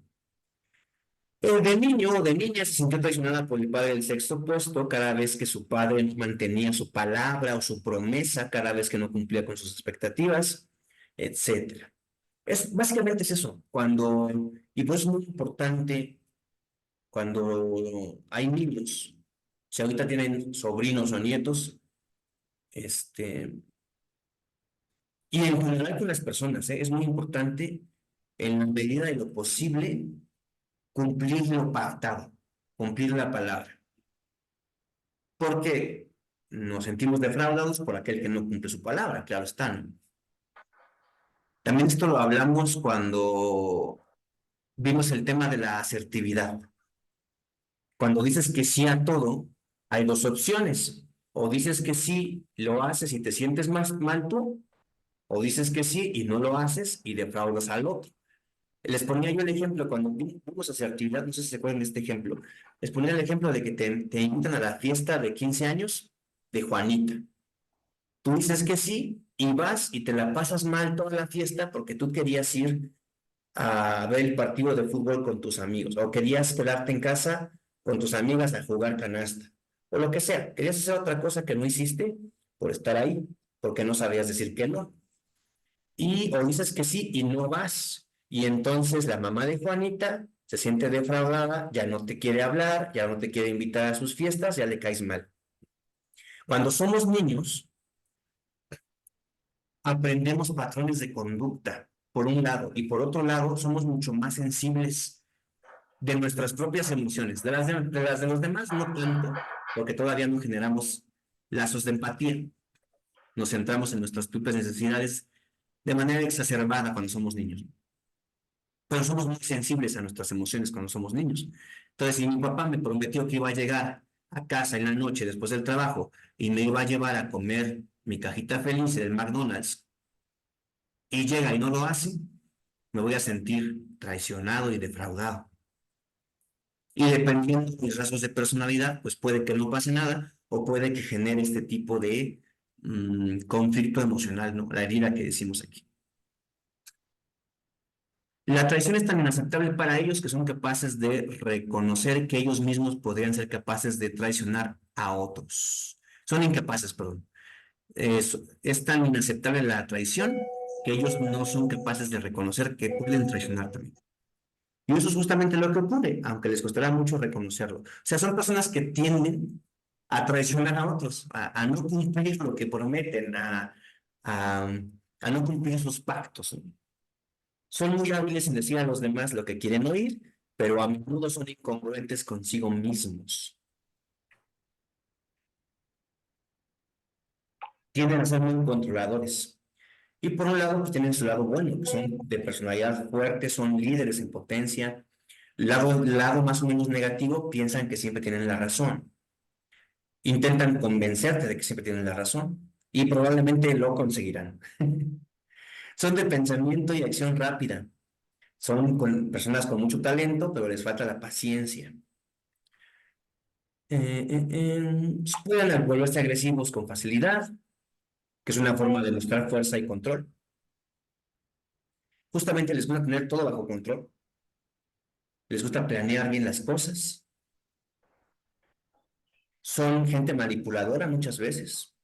De niño o de niña se sintió traicionada por el padre del sexo opuesto cada vez que su padre mantenía su palabra o su promesa, cada vez que no cumplía con sus expectativas, etcétera. Básicamente es eso, y pues es muy importante cuando hay niños, si ahorita tienen sobrinos o nietos, este, y en general con las personas, es muy importante en la medida de lo posible cumplir lo pactado, cumplir la palabra. Porque nos sentimos defraudados por aquel que no cumple su palabra, claro está, ¿no? También esto lo hablamos cuando vimos el tema de la asertividad. Cuando dices que sí a todo, hay dos opciones. O dices que sí, lo haces y te sientes más mal tú, o dices que sí y no lo haces y defraudas al otro. Les ponía yo el ejemplo cuando vimos asertividad, no sé si se acuerdan de este ejemplo. Les ponía el ejemplo de que te invitan a la fiesta de 15 años de Juanita. Tú dices que sí y vas y te la pasas mal toda la fiesta porque tú querías ir a ver el partido de fútbol con tus amigos o querías quedarte en casa con tus amigas a jugar canasta o lo que sea. Querías hacer otra cosa que no hiciste por estar ahí, porque no sabías decir que no. Y o dices que sí y no vas. Y entonces la mamá de Juanita se siente defraudada, ya no te quiere hablar, ya no te quiere invitar a sus fiestas, ya le caes mal. Cuando somos niños, aprendemos patrones de conducta, por un lado, y por otro lado, somos mucho más sensibles de nuestras propias emociones, de las de los demás no tanto, porque todavía no generamos lazos de empatía. Nos centramos en nuestras propias necesidades de manera exacerbada cuando somos niños. Pero somos muy sensibles a nuestras emociones cuando somos niños. Entonces, si mi papá me prometió que iba a llegar a casa en la noche después del trabajo y me iba a llevar a comer mi cajita feliz del McDonald's y llega y no lo hace, me voy a sentir traicionado y defraudado. Y dependiendo de mis rasgos de personalidad, pues puede que no pase nada o puede que genere este tipo de conflicto emocional, ¿no? La herida que decimos aquí. La traición es tan inaceptable para ellos que son capaces de reconocer que ellos mismos podrían ser capaces de traicionar a otros. Son incapaces, perdón. Es tan inaceptable la traición que ellos no son capaces de reconocer que pueden traicionar también. Y eso es justamente lo que ocurre, aunque les costará mucho reconocerlo. O sea, son personas que tienden a traicionar a otros, a no cumplir lo que prometen, a no cumplir sus pactos, ¿no? Son muy hábiles en decir a los demás lo que quieren oír, pero a menudo son incongruentes consigo mismos. Tienden a ser muy controladores. Y por un lado, pues tienen su lado bueno, que son de personalidad fuerte, son líderes en potencia. Lado más o menos negativo, piensan que siempre tienen la razón. Intentan convencerte de que siempre tienen la razón y probablemente lo conseguirán. Son de pensamiento y acción rápida. Son personas con mucho talento, pero les falta la paciencia. Pueden volverse agresivos con facilidad, que es una forma de mostrar fuerza y control. Justamente les gusta tener todo bajo control. Les gusta planear bien las cosas. Son gente manipuladora muchas veces.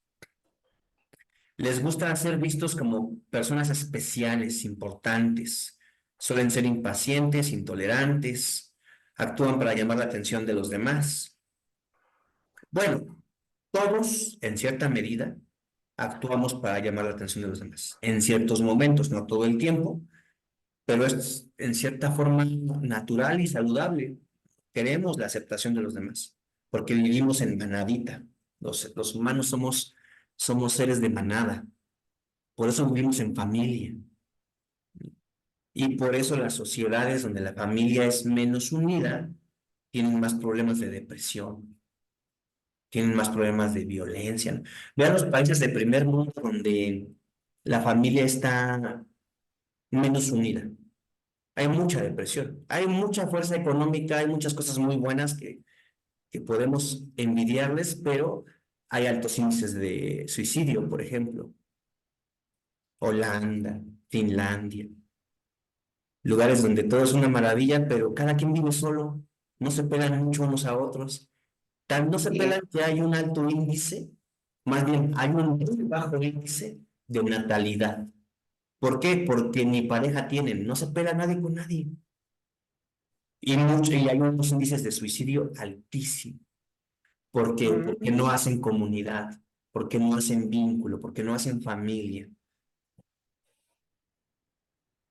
Les gusta ser vistos como personas especiales, importantes. Suelen ser impacientes, intolerantes. Actúan para llamar la atención de los demás. Bueno, todos, en cierta medida, actuamos para llamar la atención de los demás. En ciertos momentos, no todo el tiempo, pero es en cierta forma natural y saludable. Queremos la aceptación de los demás, porque vivimos en manadita. Los humanos somos seres de manada, por eso vivimos en familia. Y por eso las sociedades donde la familia es menos unida tienen más problemas de depresión, tienen más problemas de violencia, ¿no? Vean los países de primer mundo donde la familia está menos unida. Hay mucha depresión, hay mucha fuerza económica, hay muchas cosas muy buenas que podemos envidiarles, pero hay altos índices de suicidio, por ejemplo. Holanda, Finlandia, lugares donde todo es una maravilla, pero cada quien vive solo, no se pegan mucho unos a otros. Tan no se Bien. pegan que hay un alto índice, más bien hay un muy bajo índice de natalidad. ¿Por qué? Porque ni pareja tienen, no se pega nadie con nadie. Y hay unos índices de suicidio altísimos. ¿Por qué? Porque no hacen comunidad, porque no hacen vínculo, porque no hacen familia.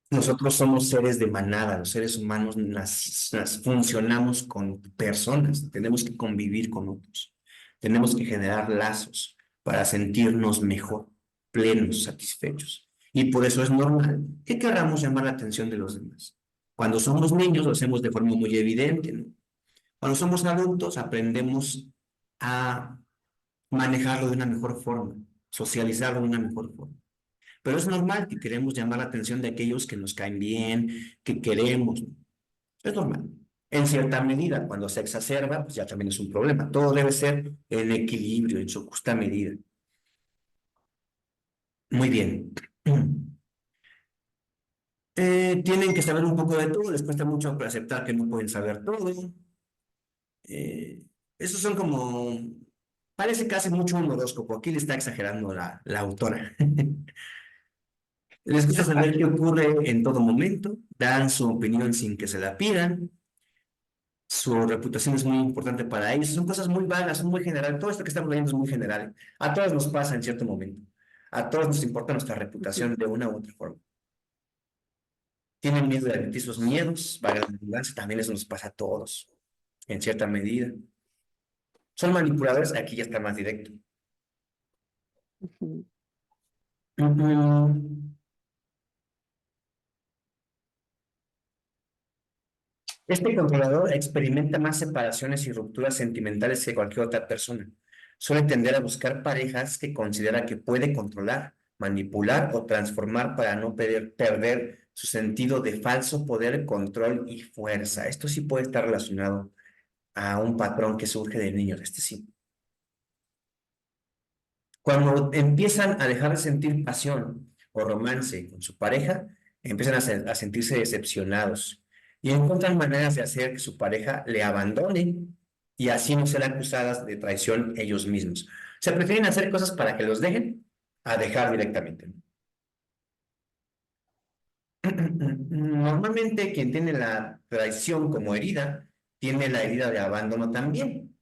Nosotros somos seres de manada, los seres humanos funcionamos con personas, tenemos que convivir con otros, tenemos que generar lazos para sentirnos mejor, plenos, satisfechos. Y por eso es normal que queramos llamar la atención de los demás. Cuando somos niños lo hacemos de forma muy evidente, ¿no? Cuando somos adultos aprendemos a manejarlo de una mejor forma, socializarlo de una mejor forma. Pero es normal que queremos llamar la atención de aquellos que nos caen bien, que queremos. Es normal. En cierta medida, cuando se exacerba, pues ya también es un problema. Todo debe ser en equilibrio, en su justa medida. Muy bien. Tienen que saber un poco de todo, les cuesta mucho aceptar que no pueden saber todo. Eh, Esos son como, parece casi mucho un horóscopo. Aquí le está exagerando la autora. Les gusta saber qué ocurre en todo momento, dan su opinión sin que se la pidan, su reputación es muy importante para ellos, son cosas muy vagas, son muy generales, todo esto que estamos leyendo es muy general, a todos nos pasa en cierto momento, a todos nos importa nuestra reputación de una u otra forma. Tienen miedo de admitir sus miedos, vaga la redundancia, también eso nos pasa a todos, en cierta medida. Son manipuladores, aquí ya está más directo. Este controlador experimenta más separaciones y rupturas sentimentales que cualquier otra persona. Suele tender a buscar parejas que considera que puede controlar, manipular o transformar para no perder su sentido de falso poder, control y fuerza. Esto sí puede estar relacionado a un patrón que surge de niños. Este sí. Cuando empiezan a dejar de sentir pasión o romance con su pareja, empiezan a sentirse decepcionados y encuentran maneras de hacer que su pareja le abandone y así no ser acusadas de traición ellos mismos. O sea, prefieren hacer cosas para que los dejen a dejar directamente. Normalmente quien tiene la traición como herida, tiene la herida de abandono también.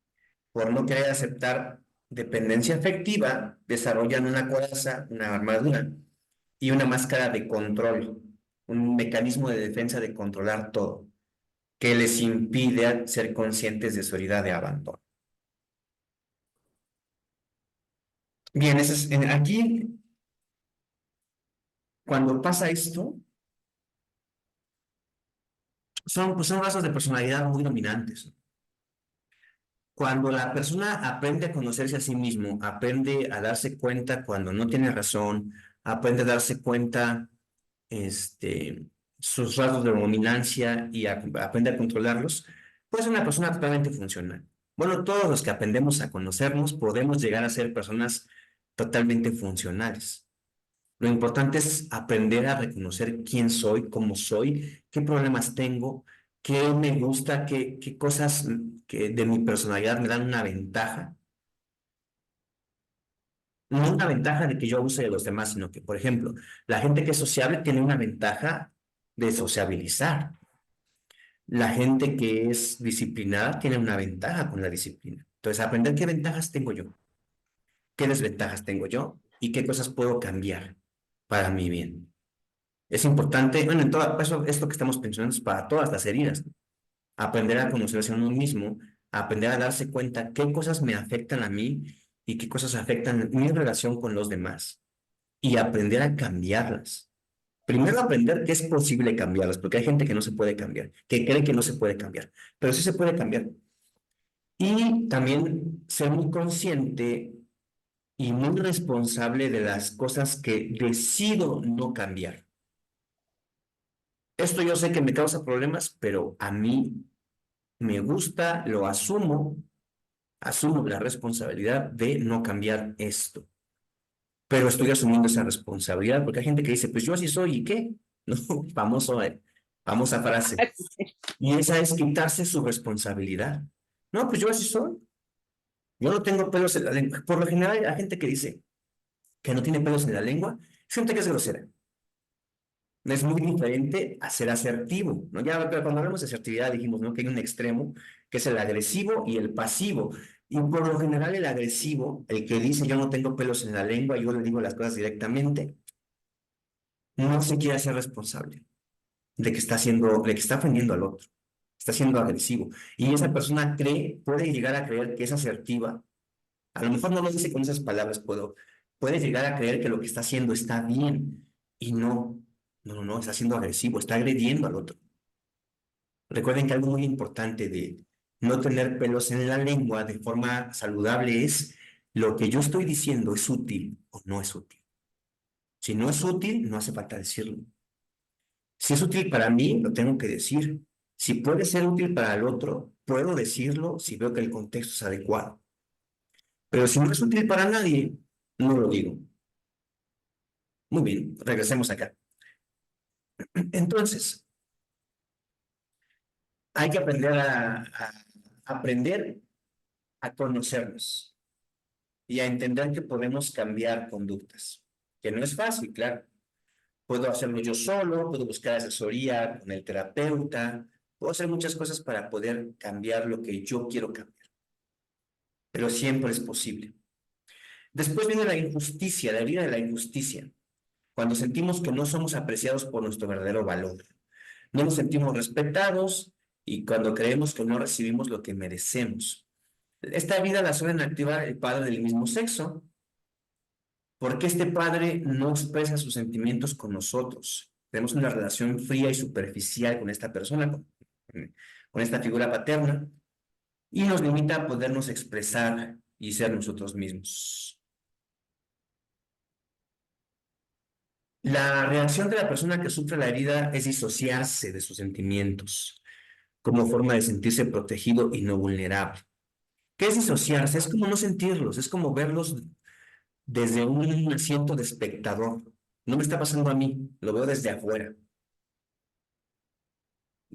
por no querer aceptar dependencia afectiva, desarrollan una coraza, una armadura y una máscara de control, un mecanismo de defensa de controlar todo, que les impide ser conscientes de su herida de abandono. Bien, aquí, cuando pasa esto, son rasgos de personalidad muy dominantes. Cuando la persona aprende a conocerse a sí mismo, aprende a darse cuenta cuando no tiene razón, aprende a darse cuenta sus rasgos de dominancia y aprende a controlarlos, pues es una persona totalmente funcional. Bueno, todos los que aprendemos a conocernos podemos llegar a ser personas totalmente funcionales. Lo importante es aprender a reconocer quién soy, qué problemas tengo, qué me gusta, qué cosas que de mi personalidad me dan una ventaja. No una ventaja de que yo abuse de los demás, sino que, por ejemplo, la gente que es sociable tiene una ventaja de sociabilizar. La gente que es disciplinada tiene una ventaja con la disciplina. Entonces, aprender qué ventajas tengo yo, qué desventajas tengo yo y qué cosas puedo cambiar para mi bien. Es importante, bueno, en todo eso, esto que estamos pensando es para todas las heridas, ¿no? Aprender a conocerse a uno mismo, aprender a darse cuenta qué cosas me afectan a mí y qué cosas afectan mi relación con los demás y aprender a cambiarlas. Primero aprender que es posible cambiarlas, porque hay gente que no se puede cambiar, que cree que no se puede cambiar, pero sí se puede cambiar. Y también ser muy consciente y muy responsable de las cosas que decido no cambiar. Esto yo sé que me causa problemas, pero a mí me gusta, lo asumo la responsabilidad de no cambiar esto. Pero estoy asumiendo esa responsabilidad porque hay gente que dice, pues yo así soy, ¿y qué? No, famosa frase. Y esa es quitarse su responsabilidad. No, pues yo así soy. Yo no tengo pelos en la lengua. Por lo general, hay gente que dice que no tiene pelos en la lengua, es gente que es grosera. Es muy diferente a ser asertivo, ¿no? Ya cuando hablamos de asertividad dijimos, ¿no? Que hay un extremo que es el agresivo y el pasivo. Y por lo general el agresivo, el que dice yo no tengo pelos en la lengua, yo le digo las cosas directamente, no se quiere hacer responsable de que está ofendiendo al otro, está siendo agresivo. Y esa persona puede llegar a creer que es asertiva. A lo mejor no lo dice con esas palabras, puede llegar a creer que lo que está haciendo está bien y no, está siendo agresivo, está agrediendo al otro. Recuerden que algo muy importante de no tener pelos en la lengua de forma saludable es lo que yo estoy diciendo es útil o no es útil. Si no es útil, no hace falta decirlo. Si es útil para mí, lo tengo que decir. Si puede ser útil para el otro, puedo decirlo si veo que el contexto es adecuado. Pero si no es útil para nadie, no lo digo. Muy bien, regresemos acá. Entonces, hay que aprender a conocernos y a entender que podemos cambiar conductas, que no es fácil, claro. Puedo hacerlo yo solo, puedo buscar asesoría con el terapeuta, puedo hacer muchas cosas para poder cambiar lo que yo quiero cambiar, pero siempre es posible. Después viene la injusticia, la herida de la injusticia, cuando sentimos que no somos apreciados por nuestro verdadero valor, no nos sentimos respetados y cuando creemos que no recibimos lo que merecemos. Esta vida la suelen activar el padre del mismo sexo, porque este padre no expresa sus sentimientos con nosotros. Tenemos una relación fría y superficial con esta persona, con esta figura paterna, y nos limita a podernos expresar y ser nosotros mismos. La reacción de la persona que sufre la herida es disociarse de sus sentimientos como forma de sentirse protegido y no vulnerable. ¿Qué es disociarse? Es como no sentirlos, es como verlos desde un asiento de espectador. No me está pasando a mí, lo veo desde afuera.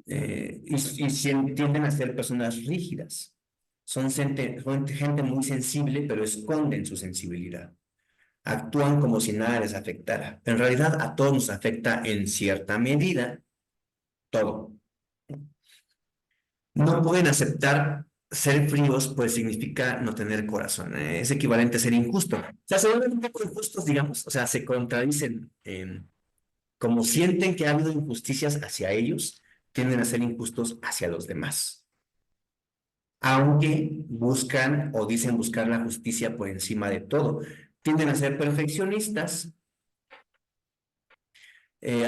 Tienden a ser personas rígidas. Son gente muy sensible, pero esconden su sensibilidad. Actúan como si nada les afectara. En realidad, a todos nos afecta en cierta medida todo. No pueden aceptar ser fríos pues significa no tener corazón, es equivalente a ser injusto. O sea, se vuelven un poco injustos, digamos, o sea, se contradicen, como sienten que ha habido injusticias hacia ellos, tienden a ser injustos hacia los demás. Aunque buscan o dicen buscar la justicia por encima de todo. Tienden a ser perfeccionistas,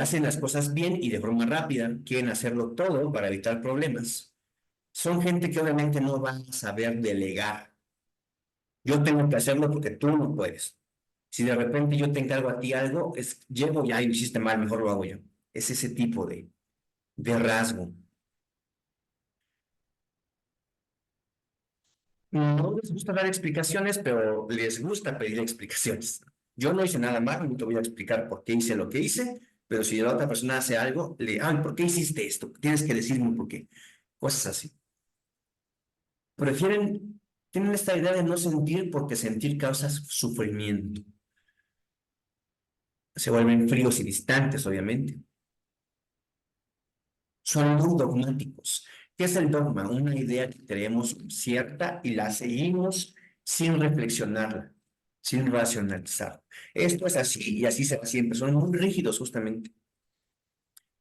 hacen las cosas bien y de forma rápida, quieren hacerlo todo para evitar problemas. Son gente que obviamente no va a saber delegar. Yo tengo que hacerlo porque tú no puedes. Si de repente yo te encargo a ti algo, llego ya y lo hiciste mal, mejor lo hago yo. Es ese tipo de rasgo. No les gusta dar explicaciones, pero les gusta pedir explicaciones. Yo no hice nada malo, no te voy a explicar por qué hice lo que hice, pero si la otra persona hace algo, ay, ¿por qué hiciste esto? Tienes que decirme por qué. Cosas así. Tienen esta idea de no sentir porque sentir causa sufrimiento. Se vuelven fríos y distantes, obviamente. Son muy dogmáticos. ¿Qué es el dogma? Una idea que creemos cierta y la seguimos sin reflexionarla, sin racionalizar. Esto es así y así será siempre. Son muy rígidos, justamente.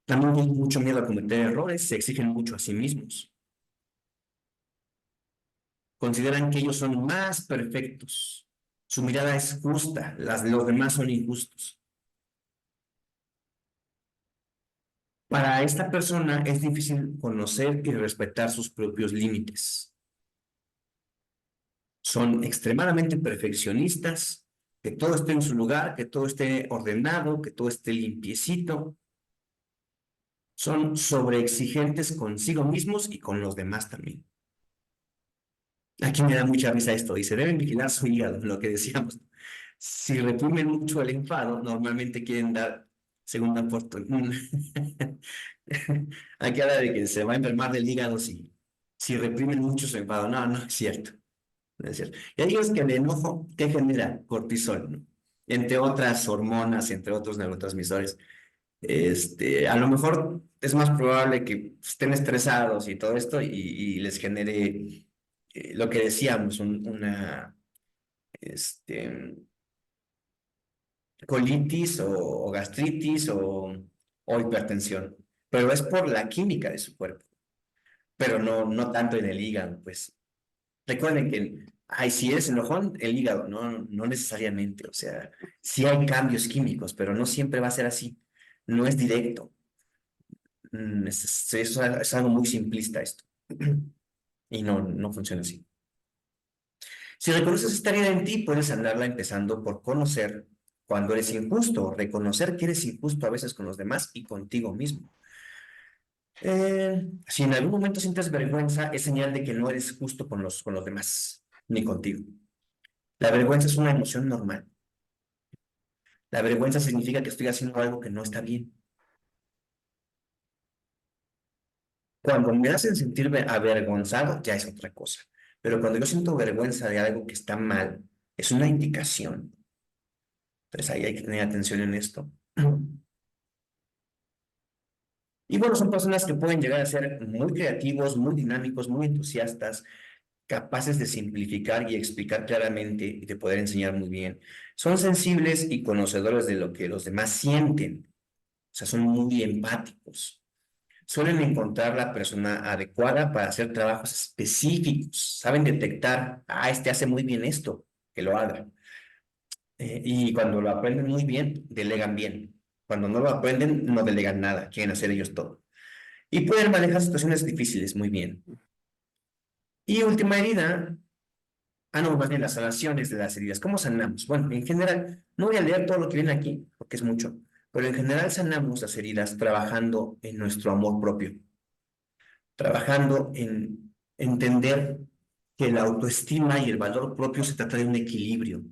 También tienen mucho miedo a cometer errores, se exigen mucho a sí mismos. Consideran que ellos son más perfectos. Su mirada es justa, los demás son injustos. Para esta persona es difícil conocer y respetar sus propios límites. Son extremadamente perfeccionistas, que todo esté en su lugar, que todo esté ordenado, que todo esté limpiecito. Son sobreexigentes consigo mismos y con los demás también. Aquí me da mucha risa esto, dice, deben vigilar su hígado, lo que decíamos. Si reprimen mucho el enfado, normalmente quieren dar segunda oportunidad. Aquí habla de que se va a enfermar del hígado si reprimen mucho su enfado. No, no es cierto. No es cierto. Y ahí es que el enojo, ¿qué genera? Cortisol, ¿no? Entre otras hormonas, entre otros neurotransmisores. A lo mejor es más probable que estén estresados y todo esto y les genere lo que decíamos, una este, colitis o gastritis o hipertensión. Pero es por la química de su cuerpo, pero no tanto en el hígado, pues. Recuerden que, ay, si eres enojón, el hígado, no necesariamente, o sea, sí hay cambios químicos, pero no siempre va a ser así, no es directo. Es algo muy simplista esto, y no funciona así. Si reconoces esta herida en ti, puedes sanarla empezando por conocer cuando eres injusto, reconocer que eres injusto a veces con los demás y contigo mismo. Si en algún momento sientes vergüenza, es señal de que no eres justo con los demás, ni contigo. La vergüenza es una emoción normal. La vergüenza significa que estoy haciendo algo que no está bien. Cuando me hacen sentirme avergonzado, ya es otra cosa. Pero cuando yo siento vergüenza de algo que está mal, es una indicación. Entonces ahí hay que tener atención en esto. Y bueno, son personas que pueden llegar a ser muy creativos, muy dinámicos, muy entusiastas, capaces de simplificar y explicar claramente y de poder enseñar muy bien. Son sensibles y conocedores de lo que los demás sienten. O sea, son muy empáticos. Suelen encontrar la persona adecuada para hacer trabajos específicos. Saben detectar, este hace muy bien esto, que lo haga. Y cuando lo aprenden muy bien, delegan bien. Cuando no lo aprenden, no delegan nada, quieren hacer ellos todo. Y pueden manejar situaciones difíciles muy bien. Y última herida, no, más bien las sanaciones de las heridas. ¿Cómo sanamos? Bueno, en general, no voy a leer todo lo que viene aquí, porque es mucho, pero en general sanamos las heridas trabajando en nuestro amor propio, trabajando en entender que la autoestima y el valor propio se trata de un equilibrio.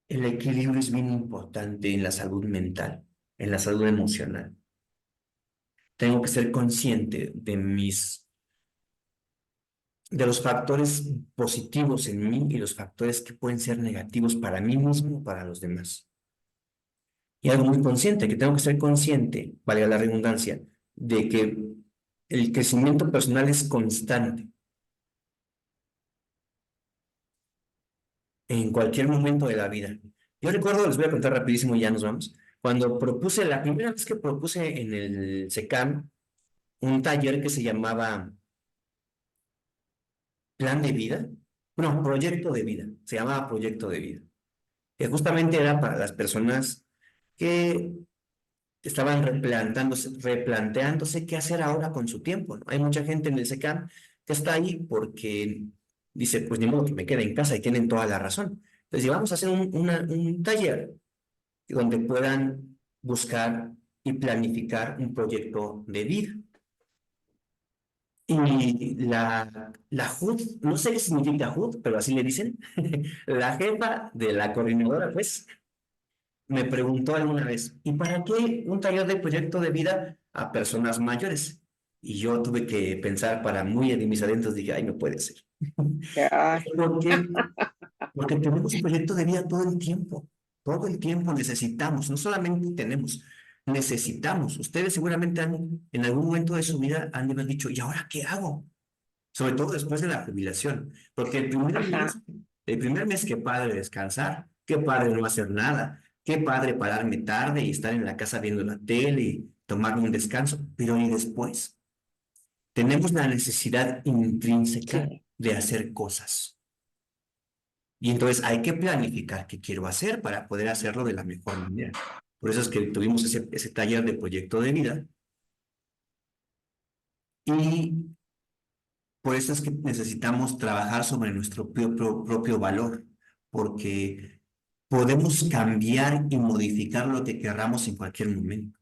El equilibrio es bien importante en la salud mental, en la salud emocional. Tengo que ser consciente de los factores positivos en mí y los factores que pueden ser negativos para mí mismo o para los demás. Y algo muy consciente, que tengo que ser consciente, valga la redundancia, de que el crecimiento personal es constante. En cualquier momento de la vida. Yo recuerdo, les voy a contar rapidísimo y ya nos vamos. Cuando propuse, la primera vez que propuse en el SECAM un taller que se llamaba Plan de Vida, no, Proyecto de Vida, se llamaba Proyecto de Vida, que justamente era para las personas que estaban replanteándose qué hacer ahora con su tiempo, ¿no? Hay mucha gente en el SECAM que está ahí porque dice, pues ni modo que me quede en casa y tienen toda la razón. Entonces, vamos a hacer un taller donde puedan buscar y planificar un proyecto de vida. Y la HUD, no sé qué significa HUD, pero así le dicen, la jefa de la coordinadora, pues, me preguntó alguna vez, ¿y para qué un taller de proyecto de vida a personas mayores? Y yo tuve que pensar para muy en mis adentros, dije, ay, no puede ser. Ay, ¿Por qué? Porque tenemos proyecto de vida todo el tiempo necesitamos, no solamente tenemos, necesitamos. Ustedes seguramente en algún momento de su vida han de haber dicho, ¿y ahora qué hago? Sobre todo después de la jubilación, porque ajá, el primer mes, qué padre descansar, qué padre no hacer nada, qué padre pararme tarde y estar en la casa viendo la tele y tomarme un descanso, pero y después tenemos la necesidad intrínseca sí, de hacer cosas. Y entonces hay que planificar qué quiero hacer para poder hacerlo de la mejor manera. Por eso es que tuvimos ese taller de proyecto de vida y por eso es que necesitamos trabajar sobre nuestro propio valor, porque podemos cambiar y modificar lo que querramos en cualquier momento.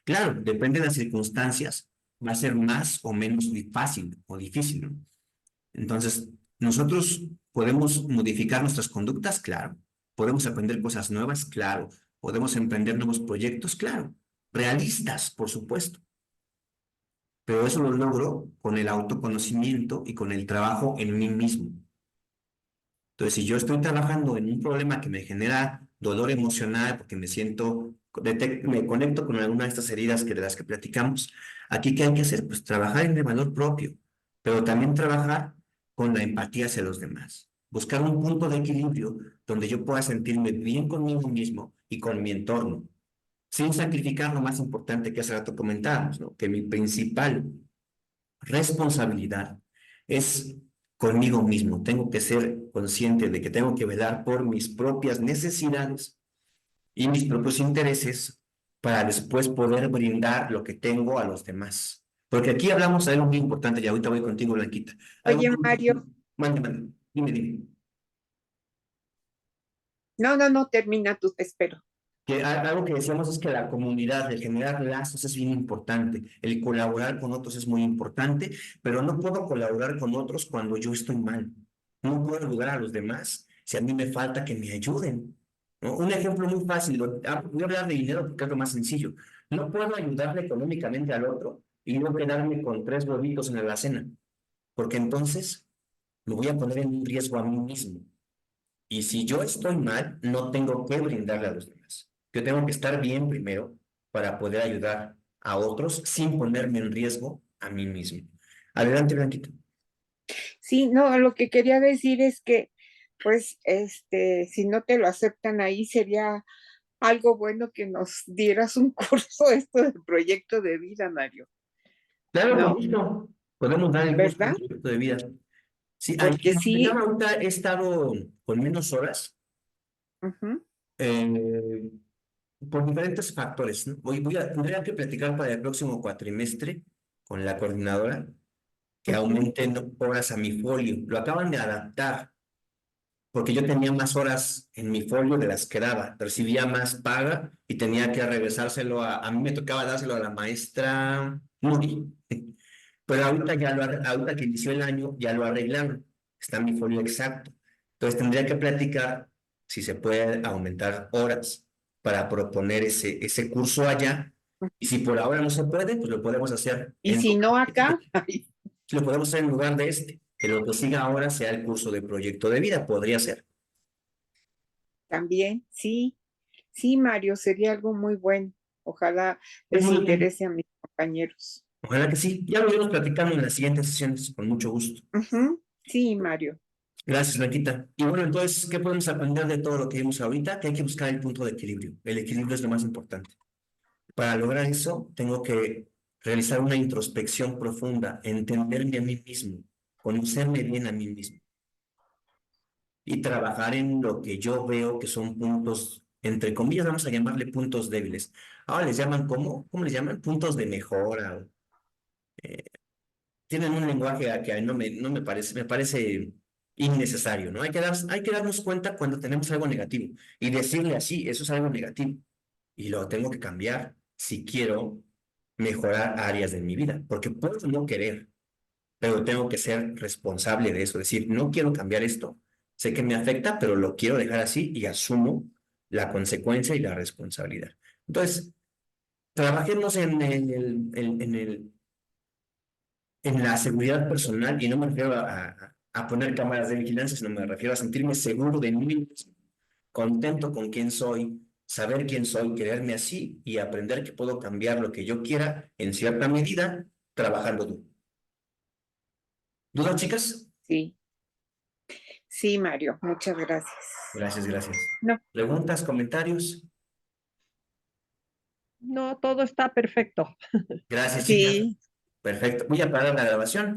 Claro, depende de las circunstancias, va a ser más o menos fácil o difícil, ¿no? Entonces, nosotros podemos modificar nuestras conductas, claro. Podemos aprender cosas nuevas, claro. Podemos emprender nuevos proyectos, claro. Realistas, por supuesto. Pero eso lo logro con el autoconocimiento y con el trabajo en mí mismo. Entonces, si yo estoy trabajando en un problema que me genera dolor emocional porque me siento, me conecto con alguna de estas heridas de las que platicamos, aquí ¿qué hay que hacer? Pues trabajar en el valor propio, pero también trabajar con la empatía hacia los demás. Buscar un punto de equilibrio donde yo pueda sentirme bien conmigo mismo y con mi entorno, sin sacrificar lo más importante que hace rato comentábamos, ¿no? Que mi principal responsabilidad es conmigo mismo. Tengo que ser consciente de que tengo que velar por mis propias necesidades y mis propios intereses para después poder brindar lo que tengo a los demás. Porque aquí hablamos de algo muy importante y ahorita voy contigo, Blanquita. Algo oye, Mario, muy... Mande, dime. no, no, no, termina tú, te espero. Que algo que decíamos es que la comunidad, el generar lazos es bien importante, el colaborar con otros es muy importante, pero no puedo colaborar con otros cuando yo estoy mal. No puedo ayudar a los demás si a mí me falta que me ayuden, ¿no? Un ejemplo muy fácil, voy a hablar de dinero porque es lo más sencillo. No puedo ayudarle económicamente al otro y no quedarme con 3 huevitos en la alacena, porque entonces me voy a poner en un riesgo a mí mismo. Y si yo estoy mal, no tengo que brindarle a los demás. Yo tengo que estar bien primero para poder ayudar a otros sin ponerme en riesgo a mí mismo. Adelante, Blanquita. Sí, no, lo que quería decir es que, pues, si no te lo aceptan ahí, sería algo bueno que nos dieras un curso esto del proyecto de vida, Mario, Claro, con ¿no? gusto. Podemos dar el curso de ¿Verdad? proyecto de vida. Sí, Porque como te sí, llamo, ahorita he estado con menos horas ujú, eh, por diferentes factores, ¿no? Tendría que platicar para el próximo cuatrimestre con la coordinadora que ujú. aumenten horas a mi folio. Lo acaban de adaptar porque yo tenía más horas en mi folio de las que daba, recibía más paga y tenía que regresárselo a mí me tocaba dárselo a la maestra Nuri, pero ahorita que inició el año ya lo arreglaron, está mi folio exacto. Entonces tendría que platicar si se puede aumentar horas para proponer ese curso allá y si por ahora no se puede, pues lo podemos hacer Y si no acá, ay, lo podemos hacer en lugar de que lo que siga ahora sea el curso de proyecto de vida, podría ser. también, sí, sí, Mario, sería algo muy bueno. Ojalá Es les muy bien. interese a mis compañeros. Ojalá que sí. Ya lo iremos platicando en las siguientes sesiones, con mucho gusto. Ujú. Sí, Mario. Gracias, Blanquita. Y bueno, entonces, ¿qué podemos aprender de todo lo que vimos ahorita? Que hay que buscar el punto de equilibrio. El equilibrio es lo más importante. Para lograr eso, tengo que realizar una introspección profunda, entenderme a mí mismo, conocerme bien a mí mismo y trabajar en lo que yo veo que son puntos, entre comillas, vamos a llamarle puntos débiles. Ahora les llaman, ¿cómo les llaman? Puntos de mejora. Eh, Tienen un lenguaje que a mí no me parece, me parece innecesario, ¿no? Hay que darnos cuenta cuando tenemos algo negativo y decirle así, eso es algo negativo y lo tengo que cambiar si quiero mejorar áreas de mi vida, porque puedo no querer, pero tengo que ser responsable de eso, decir, no quiero cambiar esto, sé que me afecta, pero lo quiero dejar así y asumo la consecuencia y la responsabilidad. Entonces, trabajemos en la seguridad personal, y no me refiero a poner cámaras de vigilancia, sino me refiero a sentirme seguro de mí mismo, contento con quién soy, saber quién soy, quererme así y aprender que puedo cambiar lo que yo quiera en cierta medida trabajando duro. ¿Dudas, chicas? Sí, sí, Mario. Muchas gracias. Gracias, gracias. No, ¿Preguntas, comentarios? No, todo está perfecto. Gracias, chicas. sí. Perfecto. Voy a parar la grabación.